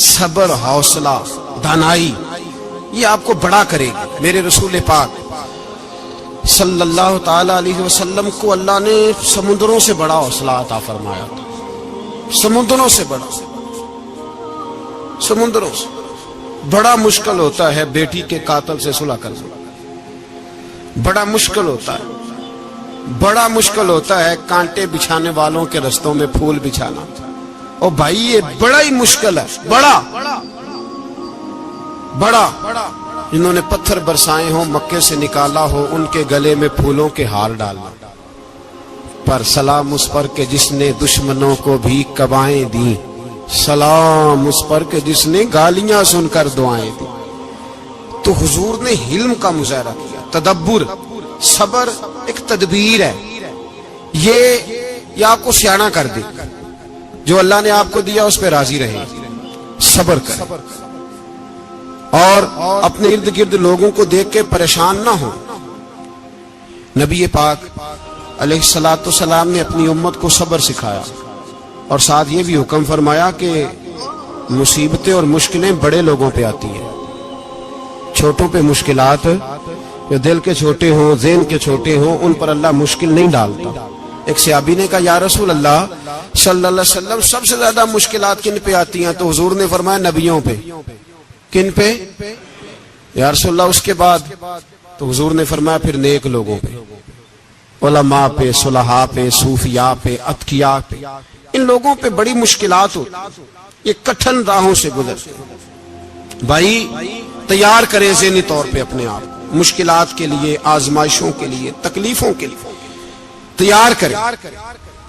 صبر, حوصلہ, دانائی یہ آپ کو بڑا کرے گی. میرے رسول پاک صلی اللہ تعالی علیہ وسلم کو اللہ نے سمندروں سے بڑا حوصلہ عطا فرمایا تھا. سمندروں سے بڑا, سمندروں سے بڑا مشکل ہوتا ہے بیٹی کے قاتل سے صلح کرنا. بڑا مشکل ہوتا ہے, بڑا مشکل ہوتا ہے کانٹے بچھانے والوں کے رستوں میں پھول بچھانا. اور بھائی یہ بڑا ہی مشکل ہے, بڑا بڑا. جنہوں نے پتھر برسائے ہوں, مکے سے نکالا ہو, ان کے گلے میں پھولوں کے ہار ڈالنا. پر سلام اس پر کہ جس نے دشمنوں کو بھی قبائیں دیں, سلام اس پر کہ جس نے گالیاں سن کر دعائیں دی. تو حضور نے حلم کا مظاہرہ کیا, تدبر, صبر ایک تدبیر ہے. یہ آپ کو سیانا کر دے. جو اللہ نے آپ کو دیا اس پہ راضی رہے, صبر کرے, اور اپنے ارد گرد لوگوں کو دیکھ کے پریشان نہ ہو. نبی پاک علیہ الصلوۃ والسلام نے اپنی امت کو صبر سکھایا, اور ساتھ یہ بھی حکم فرمایا کہ مصیبتیں اور مشکلیں بڑے لوگوں پہ آتی ہیں, چھوٹوں پہ مشکلات, جو دل کے چھوٹے ہوں, ذہن کے چھوٹے ہوں, ان پر اللہ مشکل نہیں ڈالتا. ایک صحابی نے کہا یا رسول اللہ صلی اللہ علیہ وسلم سب سے زیادہ مشکلات کن پہ آتی ہیں؟ تو حضور نے فرمایا نبیوں پہ. کن پہ یا رسول اللہ اس کے بعد؟ تو حضور نے فرمایا پھر نیک لوگوں پہ, علماء پہ, صلحاء پہ, صوفیاء پہ, اتقیاء پہ. ان لوگوں پہ بڑی مشکلات ہوتی, یہ کٹھن راہوں سے گزرتے. بھائی تیار کریں ذہنی طور پہ اپنے آپ مشکلات کے لیے, آزمائشوں کے لیے, تکلیفوں کے لیے تیار کریں.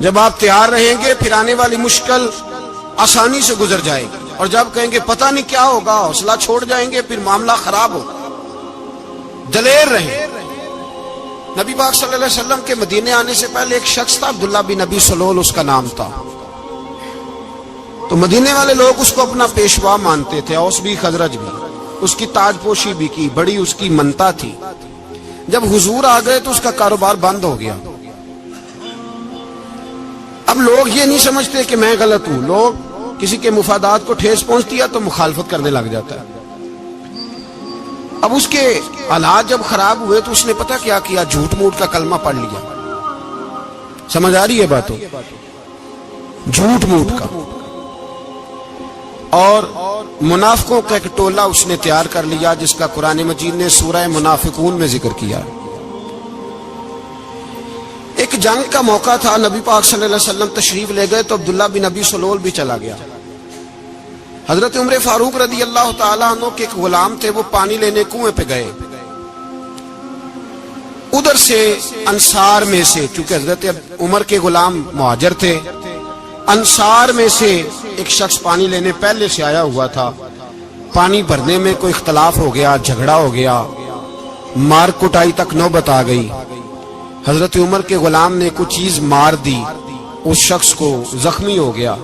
جب آپ تیار رہیں گے پھر آنے والی مشکل آسانی سے گزر جائے گی, اور جب کہیں گے پتہ نہیں کیا ہوگا, حوصلہ چھوڑ جائیں گے, پھر معاملہ خراب ہوگا. دلیر رہیں. نبی پاک صلی اللہ علیہ وسلم کے مدینے آنے سے پہلے ایک شخص تھا, عبداللہ بن ابی سلول اس کا نام تھا. تو مدینے والے لوگ اس کو اپنا پیشوا مانتے تھے, اوس بھی خزرج بھی. اس کی تاج پوشی بھی کی, بڑی اس کی منتا تھی. جب حضور آ گئے تو اس کا کاروبار بند ہو گیا. اب لوگ یہ نہیں سمجھتے کہ میں غلط ہوں, لوگ کسی کے مفادات کو ٹھیس پہنچتی ہے تو مخالفت کرنے لگ جاتا ہے. اب اس کے حالات جب خراب ہوئے تو اس نے پتہ کیا کیا, جھوٹ موٹ کا کلمہ پڑھ لیا. سمجھ آ رہی ہے باتوں؟ جھوٹ موٹ کا. اور منافقوں کا ایک ٹولہ اس نے تیار کر لیا, جس کا قرآن مجید نے سورہ منافقون میں ذکر کیا. ایک جنگ کا موقع تھا, نبی پاک صلی اللہ علیہ وسلم تشریف لے گئے تو عبداللہ بن ابی سلول بھی چلا گیا. حضرت عمر فاروق رضی اللہ تعالیٰ عنہ کے ایک غلام تھے, وہ پانی لینے کنویں پہ گئے. ادھر سے انصار میں سے, چونکہ حضرت عمر کے غلام مہاجر تھے, انصار میں سے ایک شخص پانی لینے پہلے سے آیا ہوا تھا. پانی بھرنے میں کوئی اختلاف ہو گیا, جھگڑا ہو گیا, مار کٹائی تک نوبت آ گئی. حضرت عمر کے غلام نے کچھ چیز مار دی, اس شخص کو زخمی ہو گیا.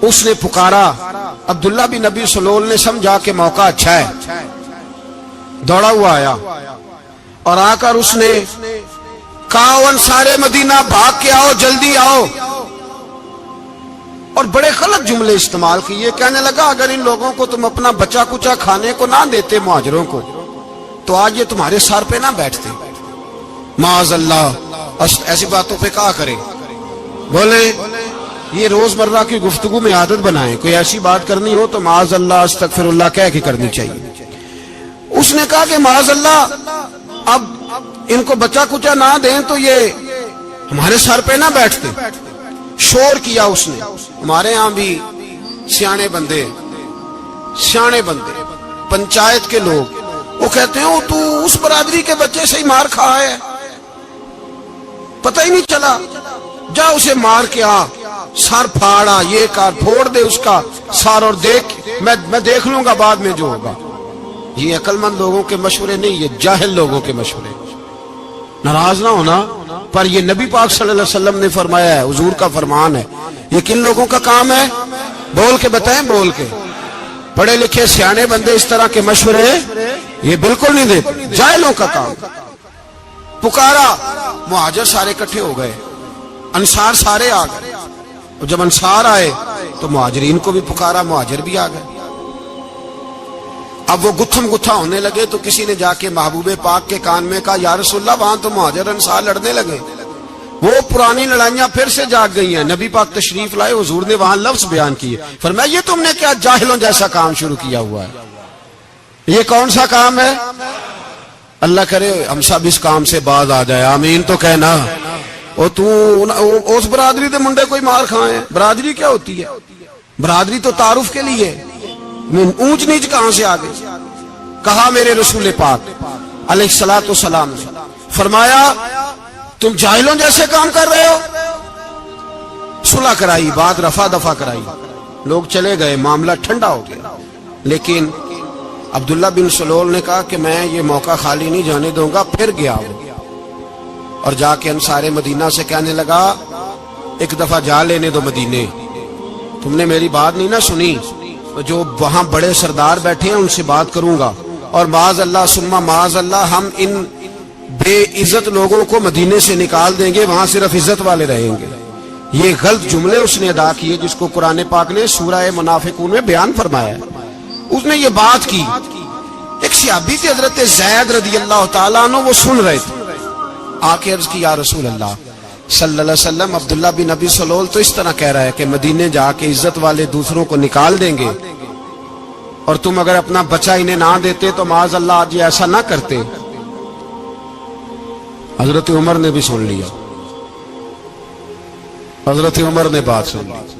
اس نے پکارا, عبداللہ بن ابی سلول نے سمجھا کہ موقع اچھا ہے, دوڑا ہوا آیا, اور آ کر اس نے کہا انصار مدینہ بھاگ کے آؤ, جلدی آؤ. اور بڑے غلط جملے استعمال کیے. کہنے لگا اگر ان لوگوں کو تم اپنا بچا کچا کھانے کو نہ دیتے مہاجروں کو, تو آج یہ تمہارے سر پہ نہ بیٹھتے. معاذ اللہ ایسی باتوں پہ کہا کرے. بولے یہ روزمرہ کی گفتگو میں عادت بنائیں, کوئی ایسی بات کرنی ہو تو معاذ اللہ استغفر اللہ کہہ کے کرنی چاہیے. اس نے کہا کہ معاذ اللہ اب ان کو بچا کچا نہ دیں تو یہ ہمارے سر پہ نہ بیٹھتے. شور کیا اس نے. ہمارے ہاں بھی سیانے بندے پنچایت کے لوگ وہ کہتے ہیں تو اس برادری کے بچے سے ہی مار کھا ہے, پتہ ہی نہیں چلا, جا اسے مار کے آ, سر پھاڑا, یہ کار پھوڑ دے اس کا سر, اور دیکھ میں دیکھ لوں گا بعد میں جو ہوگا. یہ عقل مند لوگوں کے مشورے نہیں، یہ جاہل لوگوں کے مشورے. ناراض نہ ہونا، پر یہ نبی پاک صلی اللہ علیہ وسلم نے فرمایا ہے، حضور کا فرمان ہے. یہ کن لوگوں کا کام ہے؟ بول کے بتائیں، بول کے. پڑھے لکھے سیانے بندے اس طرح کے مشورے یہ بالکل نہیں دیتے، جاہلوں کا کام. پکارا، مہاجر سارے اکٹھے ہو گئے، انصار سارے آ گئے، اور جب انصار آئے تو مہاجرین کو بھی پکارا، مہاجر بھی آ گئے. اب وہ گتھم گتھا ہونے لگے تو کسی نے جا کے محبوب پاک کے کان میں کہا، یا رسول اللہ وہاں تو مہاجر انصار لڑنے لگے. وہ پرانی لڑائیاں پھر سے جاگ گئی ہیں. نبی پاک تشریف لائے، حضور نے وہاں لفظ بیان کیے، فرمایا یہ تم نے کیا جاہلوں جیسا کام شروع کیا ہوا ہے؟ یہ کون سا کام ہے؟ اللہ کرے ہم سب اس کام سے باز آ جائے، آمین تو کہنا. اور تو اس برادری دے منڈے کوئی مار کھائے. برادری کیا ہوتی ہے؟ برادری تو تعارف کے لیے. اونچ نیچ کہاں سے آ گئی؟ کہا میرے رسول پاک علیہ الصلوۃ والسلام نے فرمایا تم جاہلوں جیسے کام کر رہے ہو. صلح کرائی، بات رفع دفع کرائی، لوگ چلے گئے، معاملہ ٹھنڈا ہو گیا. لیکن عبداللہ بن سلول نے کہا کہ میں یہ موقع خالی نہیں جانے دوں گا. پھر گیا اور جا کے انصار مدینہ سے کہنے لگا ایک دفعہ جا لینے دو مدینے، تم نے میری بات نہیں نہ سنی. جو وہاں بڑے سردار بیٹھے ہیں ان سے بات کروں گا، اور معاذ اللہ ثم معاذ اللہ ہم ان بے عزت لوگوں کو مدینے سے نکال دیں گے، وہاں صرف عزت والے رہیں گے. یہ غلط جملے اس نے ادا کیے جس کو قرآن پاک نے سورہ منافقون میں بیان فرمایا ہے. اس نے یہ بات کی. ایک صحابی تھے حضرت زید رضی اللہ تعالیٰ عنہ، وہ سن رہے تھے. آ کے عرض کی یا رسول اللہ صلی اللہ علیہ وسلم، عبداللہ بن ابی سلول تو اس طرح کہہ رہا ہے کہ مدینے جا کے عزت والے دوسروں کو نکال دیں گے، اور تم اگر اپنا بچہ انہیں نہ دیتے تو معاذ اللہ آج یہ ایسا نہ کرتے. حضرت عمر نے بھی سن لیا. حضرت عمر نے بات سن لی،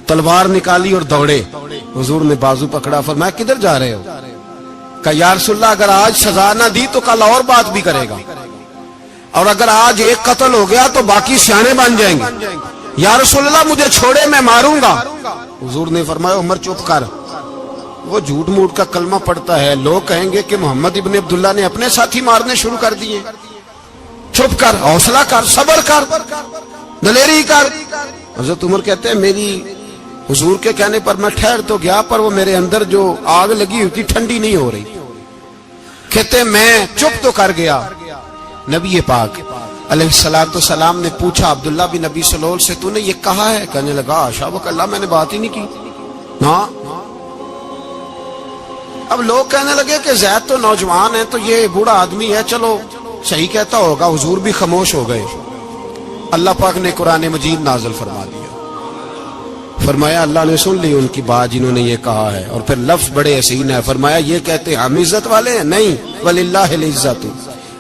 تلوار نکالی اور دوڑے. حضور نے بازو پکڑا، فرمایا کدھر جا رہے ہو؟ کہا یا رسول اللہ اگر آج سزا نہ دی تو کل اور بات بھی کرے گا، اور اگر آج ایک قتل ہو گیا تو باقی سیانے بن جائیں گے. یا رسول اللہ مجھے چھوڑے، میں ماروں گا. حضور نے فرمایا عمر چپ کر، وہ جھوٹ موٹ کا کلمہ پڑھتا ہے، لوگ کہیں گے کہ محمد ابن عبداللہ نے اپنے ساتھی مارنے شروع کر دیے. چپ کر، حوصلہ کر، صبر کر، دلیری کر. حضرت عمر کہتے ہیں میری حضور کے کہنے پر میں ٹھہر تو گیا، پر وہ میرے اندر جو آگ لگی ہوئی تھی ٹھنڈی نہیں ہو رہی. کہتے میں چپ تو کر گیا. نبی پاک علیہ الصلوۃ والسلام نے پوچھا عبداللہ بن نبی سلول سے تو نے یہ کہا ہے؟ کہنے لگا حاشا وک اللہ، میں نے بات ہی نہیں کی. ہاں. اب لوگ کہنے لگے کہ زید تو نوجوان ہے تو یہ بوڑھا آدمی ہے، چلو صحیح کہتا ہوگا. حضور بھی خاموش ہو گئے. اللہ پاک نے قرآن مجید نازل فرما دیا. فرمایا اللہ نے سن لی ان کی بات جنہوں نے یہ کہا ہے. اور پھر لفظ بڑے حسین ہے، فرمایا یہ کہتے ہم عزت والے ہیں؟ نہیں، وللہ العزت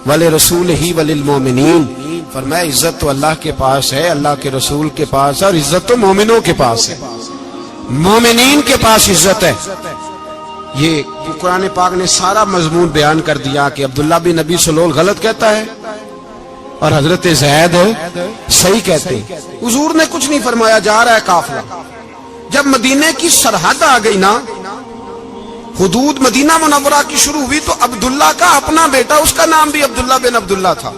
ولرسولہ وللمؤمنین. فرمایا عزت تو اللہ کے پاس ہے، اللہ کے رسول کے پاس ہے، اور عزت تو مومنوں کے پاس ہے، مومنین کے پاس عزت ہے. یہ قرآن پاک نے سارا مضمون بیان کر دیا کہ عبداللہ بن نبی سلول غلط کہتا ہے اور حضرت زید صحیح کہتے. حضور نے کچھ نہیں فرمایا، جا رہا ہے قافلہ. جب مدینے کی سرحد آ گئی نا، حدود مدینہ منورہ کی شروع ہوئی، تو عبداللہ کا اپنا بیٹا، اس کا نام بھی عبداللہ بن عبداللہ تھا،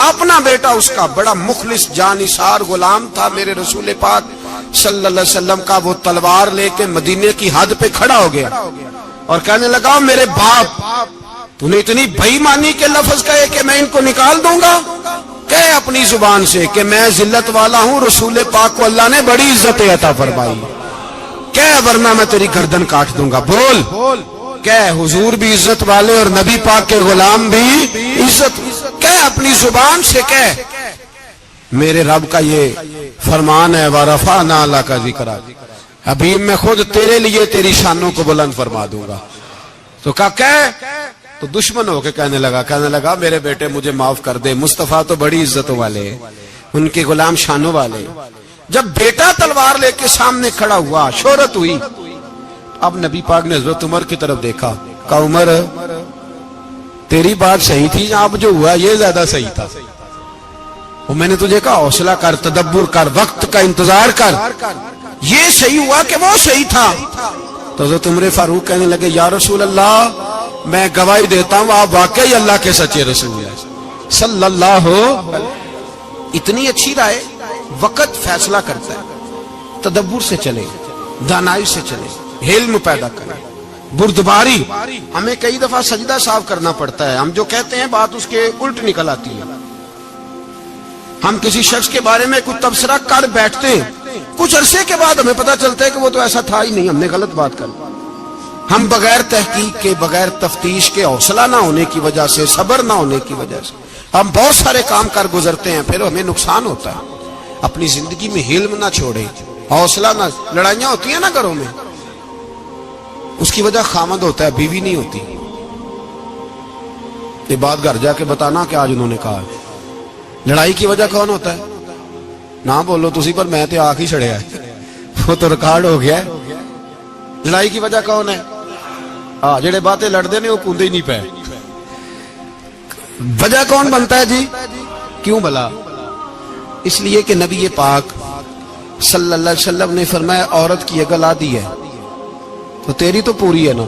اپنا بیٹا اس کا بڑا مخلص جانثار غلام تھا میرے رسول پاک صلی اللہ علیہ وسلم کا. وہ تلوار لے کے مدینے کی حد پہ کھڑا ہو گیا اور کہنے لگا میرے باپ تو نے اتنی بے ایمانی کے لفظ کہے کہ میں ان کو نکال دوں گا. کہے اپنی زبان سے کہ میں ذلت والا ہوں، رسول پاک کو اللہ نے بڑی عزت عطا فرمائی، کہے ورنہ میں تیری گردن کاٹ دوں گا. بول. کہے حضور بھی عزت والے اور نبی پاک کے غلام بھی عزت. کہے اپنی زبان سے کہے میرے رب کا یہ فرمان ہے وَرَفَعْنَا لَكَ ذِكْرَكَ، حبیب میں خود تیرے لیے تیری شانوں کو بلند فرما دوں گا. تو تو دشمن ہو کے کہنے لگا میرے بیٹے مجھے معاف کر دے، مصطفیٰ تو بڑی عزتوں والے ہیں، ان کے غلام شانوں والے. جب بیٹا تلوار لے کے سامنے کھڑا ہوا، شہرت ہوئی. اب نبی پاک نے حضرت عمر کی طرف دیکھا، کہا عمر تیری بات صحیح تھی، اب جو ہوا یہ زیادہ صحیح تھا. وہ میں نے تجھے کہا حوصلہ کر، تدبر کر، وقت کا انتظار کر. یہ صحیح ہوا کہ وہ صحیح تھا. تو حضرت عمر فاروق کہنے لگے یا رسول اللہ میں گواہی دیتا ہوں آپ واقعی اللہ کے سچے رسول ہیں صلی اللہ علیہ۔ اتنی اچھی رائے، وقت فیصلہ کرتا ہے، تدبر سے چلے، دانائی سے چلے، علم پیدا کرے، بردباری۔ ہمیں کئی دفعہ سجدہ صاف کرنا پڑتا ہے، ہم جو کہتے ہیں بات اس کے الٹ نکل آتی ہے۔ ہم کسی شخص کے بارے میں کچھ تبصرہ کر بیٹھتے ہیں، کچھ عرصے کے بعد ہمیں پتہ چلتا ہے کہ وہ تو ایسا تھا ہی نہیں، ہم نے غلط بات کر لی۔ ہم بغیر تحقیق کے، بغیر تفتیش کے، حوصلہ نہ ہونے کی وجہ سے، صبر نہ ہونے کی وجہ سے ہم بہت سارے کام کر گزرتے ہیں، پھر ہمیں نقصان ہوتا ہے۔ اپنی زندگی میں حلم نہ چھوڑیں، حوصلہ نہ۔ لڑائیاں ہوتی ہیں نا گھروں میں، اس کی وجہ خامد ہوتا ہے، بیوی نہیں ہوتی۔ یہ بات گھر جا کے بتانا کہ آج انہوں نے کہا۔ لڑائی کی وجہ کون ہوتا ہے؟ نہ بولو تسی، پر میں تے آنکھ ہی چھڑیا ہے، وہ تو ریکارڈ ہو گیا ہے۔ لڑائی کی وجہ کون ہے؟ جڑے باتیں لڑتے ہیں وہ کندے ہی نہیں پے۔ وجہ کون بنتا ہے جی؟ کیوں بلا؟ اس لیے کہ نبی پاک صلی اللہ علیہ وسلم نے فرمایا عورت کی اگر آدھی ہے تو تیری تو پوری ہے نا،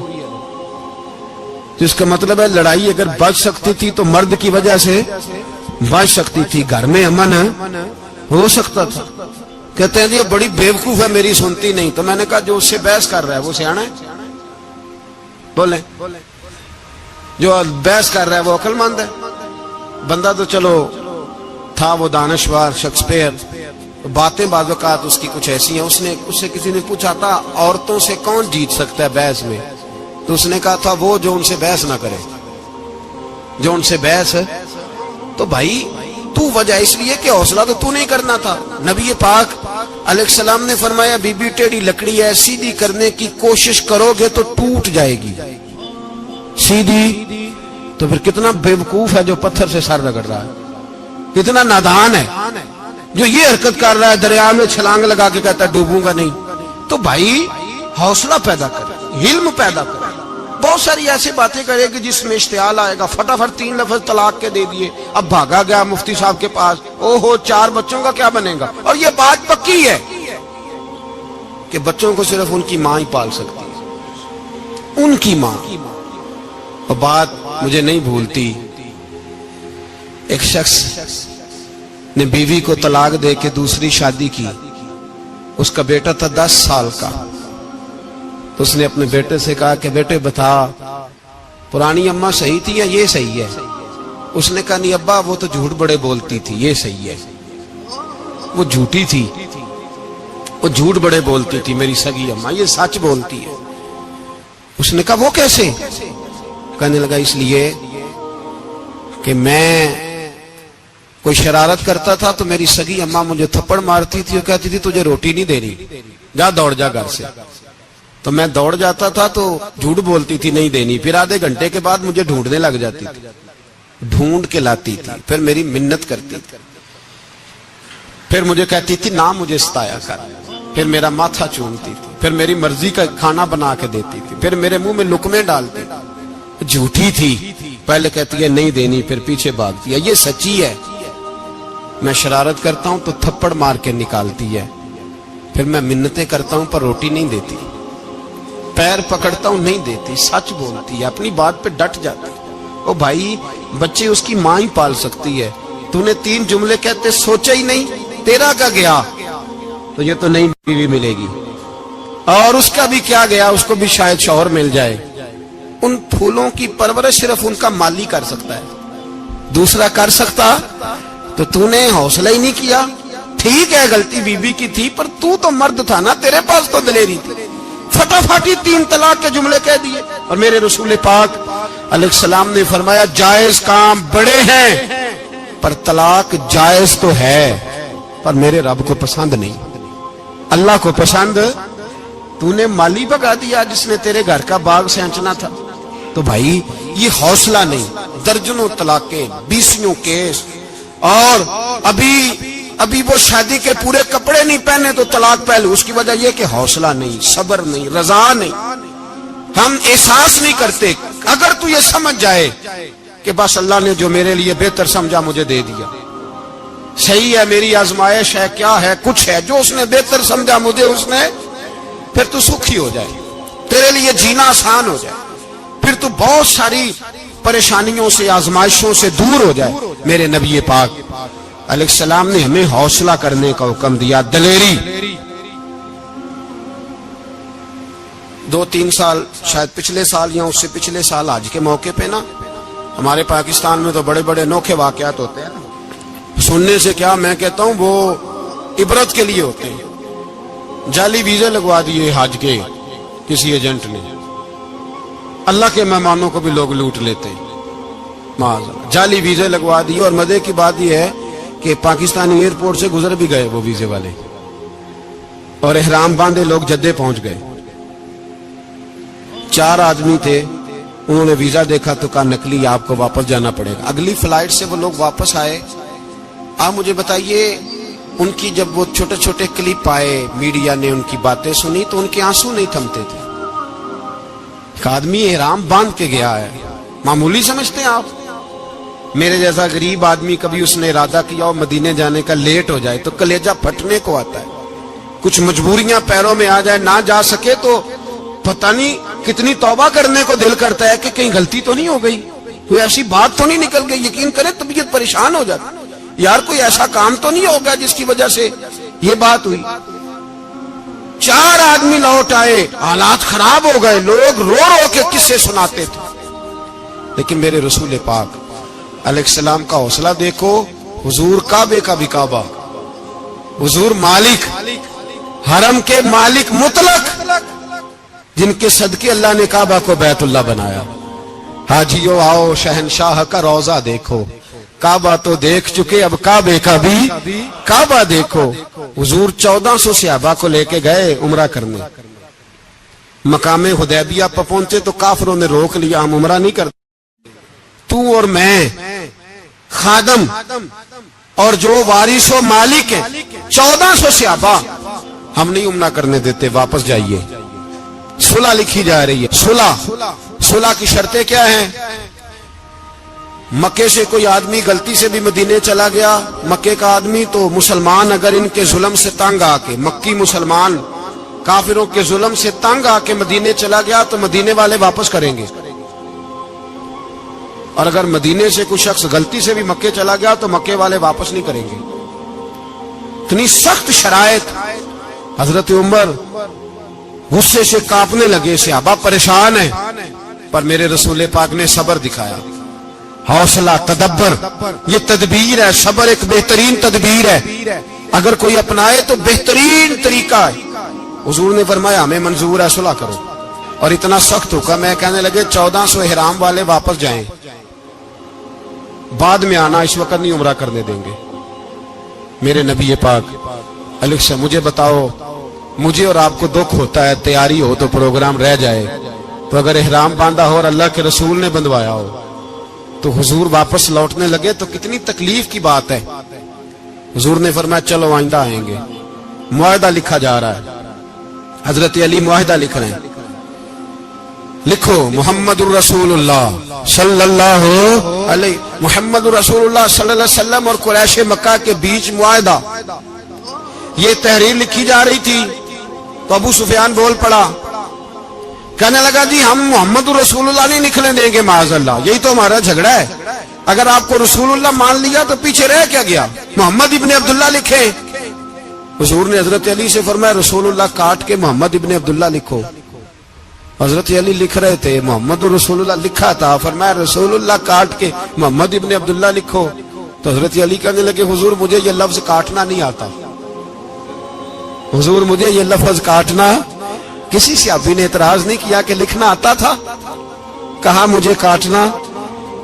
جس کا مطلب ہے لڑائی اگر بچ سکتی تھی تو مرد کی وجہ سے بچ سکتی تھی، گھر میں امن ہو سکتا تھا۔ کہتے ہیں جی بڑی بیوقوف ہے میری سنتی نہیں، تو میں نے کہا جو اس سے بحث کر رہا ہے وہ سیانا ہے؟ بولیں، جو بحث کر رہا ہے وہ عقل مند ہے؟ بندہ تو چلو تھا وہ دانشور شیکسپیئر، باتیں بعض اوقات اس کی کچھ ایسی ہیں۔ اس سے کسی نے پوچھا تھا عورتوں سے کون جیت سکتا ہے بحث میں، تو اس نے کہا تھا وہ جو ان سے بحث نہ کرے، جو ان سے بحث ہے۔ تو بھائی تو وجہ اس لیے کہ حوصلہ تو نہیں کرنا تھا۔ نبی پاک علیہ السلام نے فرمایا بی بی ٹیڑھی لکڑی ہے، سیدھی کرنے کی کوشش کرو گے تو ٹوٹ جائے گی، سیدھی۔ تو پھر کتنا بیوقوف ہے جو پتھر سے سر رگڑ رہا ہے، کتنا نادان ہے جو یہ حرکت کر رہا ہے، دریا میں چھلانگ لگا کے کہتا ہے ڈوبوں گا نہیں۔ تو بھائی حوصلہ پیدا کرے، علم پیدا کرے۔ بہت ساری ایسی باتیں کرے کہ جس میں اشتعال آئے گا، فٹافٹ 3 لفظ طلاق کے دے دیے، اب بھاگا گیا مفتی صاحب کے پاس، او ہو 4 بچوں کا کیا بنے گا؟ اور یہ بات پکی ہے کہ بچوں کو صرف ان کی ماں ہی پال سکتی ہے، ان کی ماں۔ اور بات مجھے نہیں بھولتی، ایک شخص نے بیوی کو طلاق دے کے دوسری شادی کی، اس کا بیٹا تھا 10 سال کا۔ تو اس نے اپنے بیٹے سے کہا کہ بیٹے بتا پرانی اماں صحیح تھی یا یہ صحیح ہے؟ اس نے کہا نہیں ابا وہ تو جھوٹ بڑے بولتی تھی، یہ صحیح ہے۔ وہ جھوٹی تھی، وہ جھوٹ بڑے بولتی تھی میری سگی اماں، یہ سچ بولتی ہے۔ اس نے کہا وہ کیسے؟ کہنے لگا اس لیے کہ میں کوئی شرارت کرتا تھا تو میری سگی اماں مجھے تھپڑ مارتی تھی اور کہتی تھی تجھے روٹی نہیں دینی، جا دوڑ جا گھر سے۔ تو میں دوڑ جاتا تھا تو جھوٹ بولتی تھی نہیں دینی، پھر آدھے گھنٹے کے بعد مجھے ڈھونڈنے لگ جاتی تھی، ڈھونڈ کے لاتی تھی، پھر میری منت کرتی تھی، پھر مجھے کہتی تھی نہ مجھے ستایا کر، پھر میرا ماتھا چومتی تھی، پھر میری مرضی کا کھانا بنا کے دیتی تھی، پھر میرے منہ میں لقمے ڈالتی تھی۔ جھوٹی تھی، پہلے کہتی ہے نہیں دینی، پھر پیچھے بھاگتی ہے۔ یہ سچی ہے، میں شرارت کرتا ہوں تو تھپڑ مار کے نکالتی ہے، پھر میں منتیں کرتا ہوں پر روٹی نہیں دیتی، پیر پکڑتا ہوں نہیں دیتی، سچ بولتی ہے، اپنی بات پہ ڈٹ جاتی ہے۔ او بھائی بچے اس کی ماں ہی پال سکتی ہے، تو نے 3 جملے کہتے سوچا ہی نہیں، تیرا کا گیا تو یہ تو نئی بیوی ملے گی، اور اس کا بھی کیا گیا، اس کو بھی شاید شوہر مل جائے۔ ان پھولوں کی پرورش صرف ان کا مالی کر سکتا ہے، دوسرا کر سکتا؟ تو نے حوصلہ ہی نہیں کیا۔ ٹھیک ہے غلطی بیوی کی تھی، پر تو مرد تھا نا، تیرے پاس تو دلیری تھی، فٹافٹ 3 طلاق کے جملے کہہ دیے۔ اور میرے رسول پاک علیہ السلام نے فرمایا جائز کام بڑے ہیں، پر طلاق جائز تو ہے پر میرے رب کو پسند نہیں، اللہ کو پسند۔ تو نے مالی بگا دیا جس نے تیرے گھر کا باغ سینچنا تھا۔ تو بھائی یہ حوصلہ نہیں، درجنوں طلاقیں، 20 کیس، اور ابھی وہ شادی کے پورے کپڑے نہیں پہنے تو طلاق پہلے۔ اس کی وجہ یہ کہ حوصلہ نہیں، صبر نہیں، رضا نہیں، ہم احساس نہیں کرتے۔ اگر تو یہ سمجھ جائے کہ بس اللہ نے جو میرے لیے بہتر سمجھا مجھے دے دیا، صحیح ہے میری آزمائش ہے، کیا ہے، کچھ ہے جو اس نے بہتر سمجھا مجھے، اس نے، پھر تو سکھی ہو جائے۔ تیرے لیے جینا آسان ہو جائے، پھر تو بہت ساری پریشانیوں سے آزمائشوں سے دور ہو جائے۔ میرے نبی پاک علیہ السلام نے ہمیں حوصلہ کرنے کا حکم دیا، دلیری۔ 2-3 سال شاید پچھلے سال یا اس سے پچھلے سال حج کے موقع پہ نا ہمارے پاکستان میں تو بڑے بڑے انوکھے واقعات ہوتے ہیں، سننے سے کیا میں کہتا ہوں وہ عبرت کے لیے ہوتے ہیں۔ جعلی ویزے لگوا دیے حج کے کسی ایجنٹ نے، اللہ کے مہمانوں کو بھی لوگ لوٹ لیتے ہیں، معاذ اللہ، جعلی ویزے لگوا دیے۔ اور مزے کی بات یہ ہے کہ پاکستانی ایئرپورٹ سے گزر بھی گئے وہ ویزے والے، اور احرام باندھے لوگ جدے پہنچ گئے۔ 4 آدمی تھے، انہوں نے ویزا دیکھا تو کہا نکلی، آپ کو واپس جانا پڑے گا۔ اگلی فلائٹ سے وہ لوگ واپس آئے۔ آپ مجھے بتائیے، ان کی جب وہ چھوٹے چھوٹے کلپ آئے، میڈیا نے ان کی باتیں سنی تو ان کے آنسو نہیں تھمتے تھے۔ ایک آدمی احرام باندھ کے گیا ہے، معمولی سمجھتے ہیں آپ؟ میرے جیسا غریب آدمی کبھی اس نے ارادہ کیا ہو مدینے جانے کا، لیٹ ہو جائے تو کلیجہ پھٹنے کو آتا ہے، کچھ مجبوریاں پیروں میں آ جائے، نہ جا سکے تو پتہ نہیں کتنی توبہ کرنے کو دل کرتا ہے کہ کہیں غلطی تو نہیں ہو گئی، کوئی ایسی بات تو نہیں نکل گئی۔ یقین کریں طبیعت پریشان ہو جاتی، یار کوئی ایسا کام تو نہیں ہوگا جس کی وجہ سے یہ بات ہوئی۔ 4 آدمی لوٹ آئے، حالات خراب ہو گئے، لوگ رو رو کے قصے سناتے تھے، لیکن میرے رسول پاک علیہ السلام کا حوصلہ دیکھو۔ حضور کعبے کا بھی کعبہ، حضور مالک، حرم کے مالک مطلق، جن کے صدقے اللہ نے کعبہ کو بیت اللہ بنایا۔ حاجیو آؤ شہنشاہ کا روضہ دیکھو، کعبہ تو دیکھ چکے اب کعبے کا بھی کعبہ دیکھو۔ حضور 1400 صحابہ کو لے کے گئے عمرہ کرنے، مقام حدیبیہ پر پہنچے تو کافروں نے روک لیا، ہم عمرہ نہیں کرتے، تو اور میں خادم اور جو وارث و مالک ہیں 1400 صحابہ، ہم نہیں عمرہ کرنے دیتے، واپس جائیے۔ صلح لکھی جا رہی ہے۔ صلح کی شرطیں کیا ہیں؟ مکے سے کوئی آدمی غلطی سے بھی مدینے چلا گیا، مکے کا آدمی تو مسلمان اگر ان کے ظلم سے تنگ آ کے، مکی مسلمان کافروں کے ظلم سے تنگ آ کے مدینے چلا گیا تو مدینے والے واپس کریں گے، اور اگر مدینے سے کوئی شخص غلطی سے بھی مکے چلا گیا تو مکے والے واپس نہیں کریں گے۔ اتنی سخت شرائط۔ حضرت عمر غصے سے کانپنے لگے، صحابہ پریشان ہیں، پر میرے رسول پاک نے صبر دکھایا، حوصلہ، تدبر۔ یہ تدبیر ہے، صبر ایک بہترین تدبیر ہے، اگر کوئی اپنائے تو بہترین طریقہ ہے۔ حضور نے فرمایا ہمیں منظور ہے، صلح کرو، اور اتنا سخت حکم ہے، کہنے لگے 1400 احرام والے واپس جائیں، بعد میں آنا، اس وقت نہیں عمرہ کرنے دیں گے۔ میرے نبی پاک علیہ السلام، مجھے بتاؤ، مجھے اور آپ کو دکھ ہوتا ہے تیاری ہو تو پروگرام رہ جائے، تو اگر احرام باندھا ہو اور اللہ کے رسول نے بندھوایا ہو تو حضور واپس لوٹنے لگے تو کتنی تکلیف کی بات ہے۔ حضور نے فرمایا چلو آئندہ آئیں گے۔ معاہدہ لکھا جا رہا ہے، حضرت علی معاہدہ لکھ رہے ہیں، لکھو محمد الرسول اللہ صلی اللہ علیہ، محمد الرسول اللہ صلی اللہ علیہ وسلم اور قریش مکہ کے بیچ معاہدہ۔ یہ تحریر لکھی جا رہی تھی تو ابو سفیان بول پڑا، کہنے لگا جی ہم محمد الرسول اللہ نہیں نکلنے دیں گے، معاذ اللہ، یہی تو ہمارا جھگڑا ہے، اگر آپ کو رسول اللہ مان لیا تو پیچھے رہ کیا گیا، محمد ابن عبداللہ لکھیں۔ حضور نے حضرت علی سے فرمایا رسول اللہ کاٹ کے محمد ابن عبداللہ لکھو۔ حضرت علی لکھ رہے تھے، محمد رسول اللہ لکھا تھا، فرمایا رسول اللہ کاٹ کے محمد ابن عبداللہ لکھو۔ تو حضرت علی کہنے لگے حضور مجھے یہ لفظ کاٹنا نہیں آتا، حضور مجھے یہ لفظ کاٹنا، کسی صحابی نے اعتراض نہیں کیا کہ لکھنا آتا تھا، کہا مجھے کاٹنا۔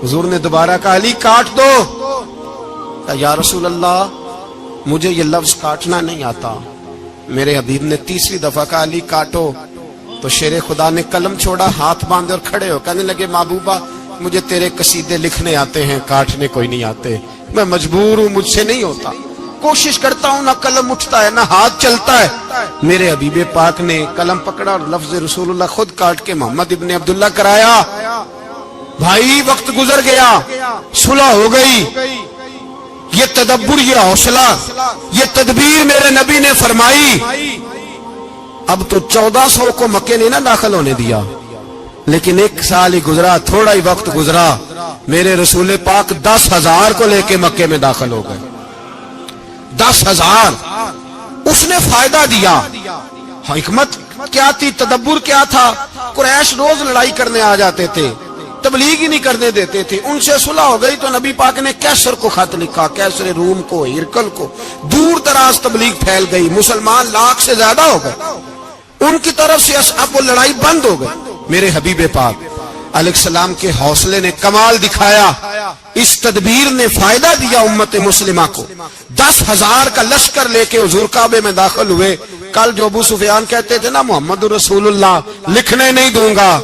حضور نے دوبارہ کہا علی کاٹ دو، یا رسول اللہ مجھے یہ لفظ کاٹنا نہیں آتا۔ میرے حبیب نے تیسری دفعہ کہا علی کاٹو، تو شیر خدا نے قلم چھوڑا، ہاتھ باندھے اور کھڑے ہو کہنے لگے محبوبہ مجھے تیرے قصیدے لکھنے آتے ہیں، کاٹنے کوئی نہیں آتے، میں مجبور ہوں، مجھ سے نہیں ہوتا، کوشش کرتا ہوں، نہ قلم اٹھتا ہے نہ ہاتھ چلتا ہے۔ میرے حبیب پاک نے قلم پکڑا اور لفظ رسول اللہ خود کاٹ کے محمد ابن عبداللہ کرایا۔ بھائی وقت گزر گیا، صلح ہو گئی، یہ تدبر، یہ حوصلہ، یہ تدبیر میرے نبی نے فرمائی۔ اب تو 1400 کو مکے نے نہ داخل ہونے دیا، لیکن 1 سال ہی گزرا، تھوڑا ہی وقت گزرا، میرے رسول پاک 10,000 کو لے کے مکے میں داخل ہو گئے۔ 10,000 اس نے فائدہ دیا۔ حکمت کیا تھی، تدبر کیا تھا؟ قریش روز لڑائی کرنے آ جاتے تھے، تبلیغ ہی نہیں کرنے دیتے تھے۔ ان سے صلح ہو گئی تو نبی پاک نے کیسر کو خط لکھا، کیسر روم کو، ہرکل کو، دور دراز تبلیغ پھیل گئی، مسلمان 1,00,000 سے زیادہ ہو گئے، ان کی طرف سے اب وہ لڑائی بند ہو گئی۔ میرے حبیب پاک علیہ السلام کے حوصلے نے کمال دکھایا، اس تدبیر نے فائدہ دیا امت مسلمہ کو۔ 10,000 کا لشکر لے کے حضور کعبے میں داخل ہوئے۔ کل جو ابو سفیان کہتے تھے نا محمد رسول اللہ لکھنے نہیں دوں گا،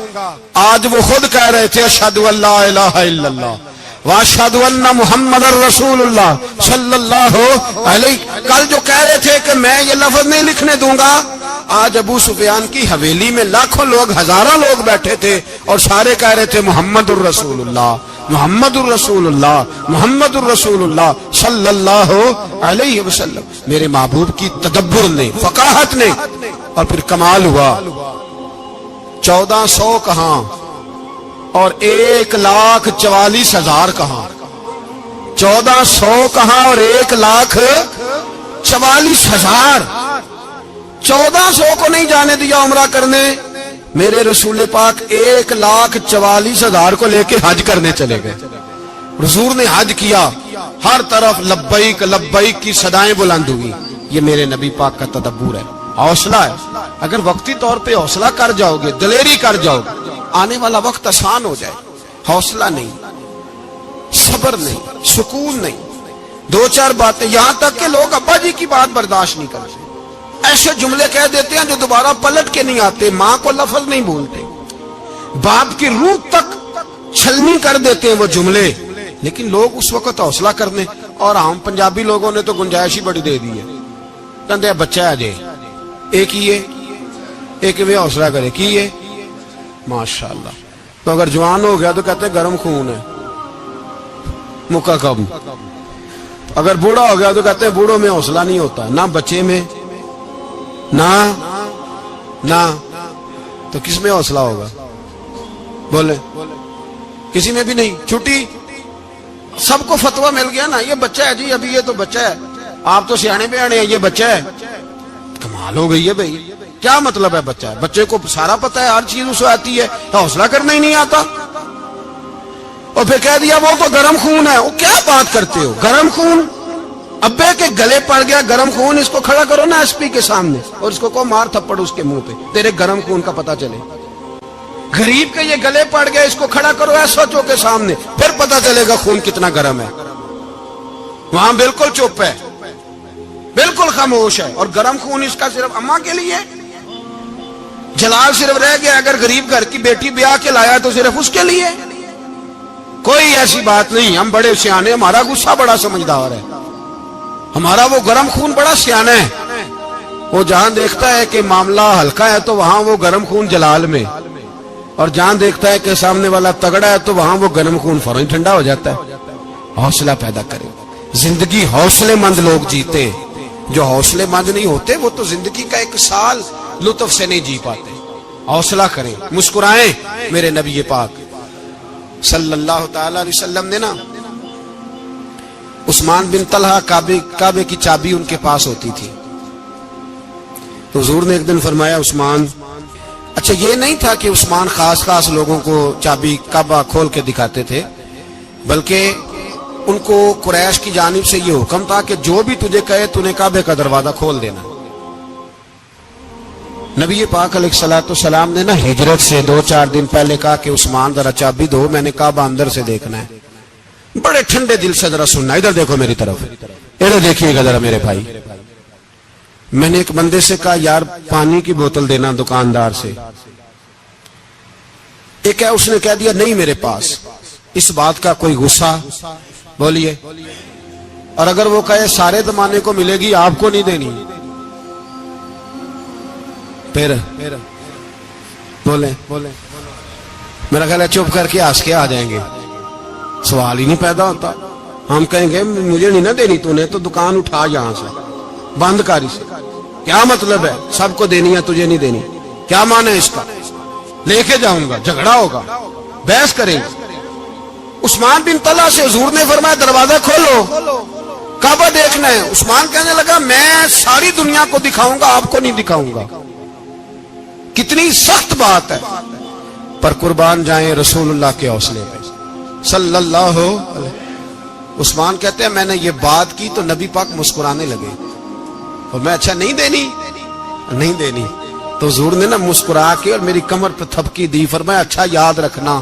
آج وہ خود کہہ رہے تھے اشہد ان لا الہ الا اللہ واشہد ان محمد رسول اللہ صلی اللہ علیہ۔ کل جو کہہ رہے تھے کہ میں یہ لفظ نہیں لکھنے دوں گا، آج ابو سفیان کی حویلی میں لاکھوں لوگ، ہزاروں لوگ بیٹھے تھے اور سارے کہہ رہے تھے محمد الرسول اللہ محمد الرسول اللہ محمد الرسول اللہ صلی اللہ علیہ وسلم۔ میرے محبوب کی تدبر نے، فقاہت نے، اور پھر کمال ہوا۔ 1400 کہاں اور 1,44,000 کہاں، 1400 کہاں اور 1,44,000۔ 1400 کو نہیں جانے دیا عمرہ کرنے، میرے رسول پاک 1,44,000 کو لے کے حج کرنے چلے گئے۔ حضور نے حج کیا، ہر طرف لبیک لبیک کی صدائیں بلند ہوئی۔ یہ میرے نبی پاک کا تدبر ہے، حوصلہ ہے۔ اگر وقتی طور پہ حوصلہ کر جاؤ گے، دلیری کر جاؤ گے، آنے والا وقت آسان ہو جائے۔ حوصلہ نہیں، صبر نہیں، سکون نہیں، 2-4 باتیں، یہاں تک کہ لوگ ابا جی کی بات برداشت نہیں کرتے، ایسے جملے کہہ دیتے ہیں جو دوبارہ پلٹ کے نہیں آتے، ماں کو لفظ نہیں بولتے، باپ کی روح تک چھلنی کر دیتے ہیں وہ جملے، لیکن لوگ اس وقت حوصلہ کرنے، اور ہم پنجابی لوگوں نے تو گنجائش ہی بڑی دے دی ہے، کہتے ہیں بچہ ہے جے ایک ہی ہے، ایک بھی حوصلہ کرے کی ہے ماشاءاللہ۔ تو اگر جوان ہو گیا تو کہتے ہیں گرم خون ہے، مکہ کب۔ اگر بوڑھا ہو گیا تو کہتے ہیں بوڑھوں میں حوصلہ نہیں ہوتا، نہ بچے میں نہ تو کس میں حوصلہ ہوگا؟ بولے کسی میں بھی نہیں۔ چھٹی سب کو فتویٰ مل گیا نا، یہ بچہ ہے جی، ابھی یہ تو بچہ ہے، آپ تو سیانے بیانے ہیں، یہ بچہ ہے۔ کمال ہو گئی ہے بھائی، کیا مطلب ہے بچہ ہے؟ بچے کو سارا پتہ ہے، ہر چیز اسے آتی ہے، حوصلہ کرنا ہی نہیں آتا، اور پھر کہہ دیا وہ تو گرم خون ہے۔ وہ کیا بات کرتے ہو، گرم خون؟ ابے کے گلے پڑ گیا گرم خون، اس کو کھڑا کرو نا ایس پی کے سامنے اور اس کو مار تھپڑ اس کے منہ پہ، تیرے گرم خون کا پتہ چلے۔ غریب کے یہ گلے پڑ گیا، اس کو کھڑا کرو ایس ایچ او کے سامنے، پھر پتہ چلے گا خون کتنا گرم ہے۔ وہاں بالکل چپ ہے، بالکل خاموش ہے، اور گرم خون اس کا صرف اماں کے لیے، جلال صرف رہ گیا اگر غریب گھر کی بیٹی بیاہ کے لایا تو صرف اس کے لیے۔ کوئی ایسی بات نہیں، ہم بڑے سیانے، ہمارا غصہ بڑا سمجھدار ہے، ہمارا وہ گرم خون بڑا سیانہ ہے، وہ جہاں دیکھتا ہے کہ معاملہ ہلکا ہے تو وہاں وہ گرم خون جلال میں، اور جہاں دیکھتا ہے کہ سامنے والا تگڑا ہے تو وہاں وہ گرم خون فوراً ٹھنڈا ہو جاتا ہے۔ حوصلہ پیدا کریں، زندگی حوصلے مند لوگ جیتے، جو حوصلے مند نہیں ہوتے وہ تو زندگی کا 1 سال لطف سے نہیں جی پاتے۔ حوصلہ کریں، مسکرائیں۔ میرے نبی پاک صلی اللہ تعالی علیہ وسلم نے نا عثمان بن طلحہ کعبے کی چابی ان کے پاس ہوتی تھی، تو حضور نے ایک دن فرمایا عثمان، اچھا یہ نہیں تھا کہ عثمان خاص لوگوں کو چابی کعبہ کھول کے دکھاتے تھے، بلکہ ان کو قریش کی جانب سے یہ حکم تھا کہ جو بھی تجھے کہے تو نے کعبے کا دروازہ کھول دینا۔ نبی پاک علیہ الصلوۃ والسلام نے نا ہجرت سے 2-4 دن پہلے کہا کہ عثمان ذرا چابی دو، میں نے کعبہ اندر سے دیکھنا ہے۔ بڑے ٹھنڈے دل سے ذرا سننا، ادھر دیکھو میری طرف، ادھر دیکھیے گا ذرا میرے بھائی۔ میں نے ایک بندے سے کہا یار پانی کی بوتل دینا دکاندار سے، ایک ہے اس نے کہہ دیا نہیں میرے پاس، اس بات کا کوئی غصہ؟ بولیے، اور اگر وہ کہے سارے زمانے کو ملے گی آپ کو نہیں دینی، پھر بولے میرا خیال ہے چپ کر کے ہنس کے آ جائیں گے، سوال ہی نہیں پیدا ہوتا۔ ہم کہیں گے مجھے نہیں نہ دینی، تو نے تو دکان اٹھا یہاں سے، بند کاری سے، کیا مطلب ہے سب کو دینی ہے تجھے نہیں دینی؟ کیا معنی ہے اس کا؟ لے کے جاؤں گا، جھگڑا ہوگا، بحث کریں گے۔ عثمان بن طلحہ سے حضور نے فرمایا دروازہ کھولو، کعبہ دیکھنا ہے۔ عثمان کہنے لگا میں ساری دنیا کو دکھاؤں گا، آپ کو نہیں دکھاؤں گا۔ کتنی سخت بات ہے، پر قربان جائیں رسول اللہ کے حوصلے پہ صلی اللہ علیہ۔ عثمان کہتے ہیں میں نے یہ بات کی تو نبی پاک مسکرانے لگے، اور میں اچھا نہیں دینی، نہیں دینی، تو حضور نے نا مسکرا کے اور میری کمر پہ تھپکی دی، فرمایا اچھا یاد رکھنا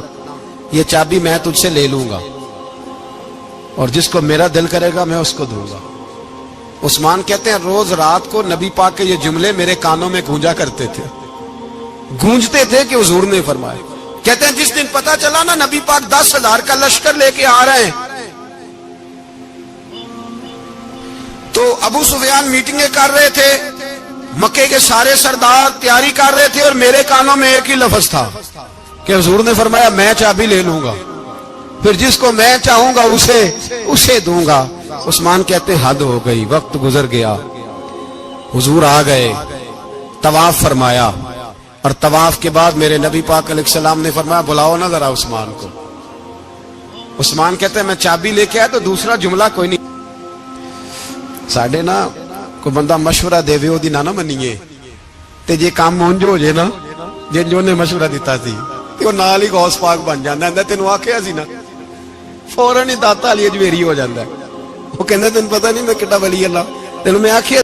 یہ چابی میں تجھ سے لے لوں گا، اور جس کو میرا دل کرے گا میں اس کو دوں گا۔ عثمان کہتے ہیں روز رات کو نبی پاک کے یہ جملے میرے کانوں میں گونجا کرتے تھے، گونجتے تھے کہ حضور نے فرمایا۔ کہتے ہیں جس دن پتا چلا نا نبی پاک 10,000 کا لشکر لے کے آ رہے ہیں، تو ابو سفیان میٹنگیں کر رہے تھے، مکے کے سارے سردار تیاری کر رہے تھے، اور میرے کانوں میں ایک ہی لفظ تھا کہ حضور نے فرمایا میں چابی لے لوں گا، پھر جس کو میں چاہوں گا اسے دوں گا۔ عثمان کہتے ہیں حد ہو گئی، وقت گزر گیا، حضور آ گئے، طواف فرمایا، اور طواف کے بعد میرے نبی پاک علیہ السلام نے فرمایا بلاؤ نا ذرا عثمان کو۔ عثمان کہتے ہیں میں چابی لے کے آیا تو دوسرا جملہ کوئی نہیں۔ ساڈے نا کوئی بندہ مشورہ دے وہ نہ منیے تے جے کام مونج ہو جائے نا، جن جو نے مشورہ دیتا سی تے وہ نال ہی غوث پاک بن جاندا ہے۔ تینوں آکھیا سی نا، فوراً ہی داتا علی اجمیری ہو جاندا ہے۔ وہ کہندا تینوں پتہ نہیں میں کڈا ولی اللہ، تینوں میں آکھیا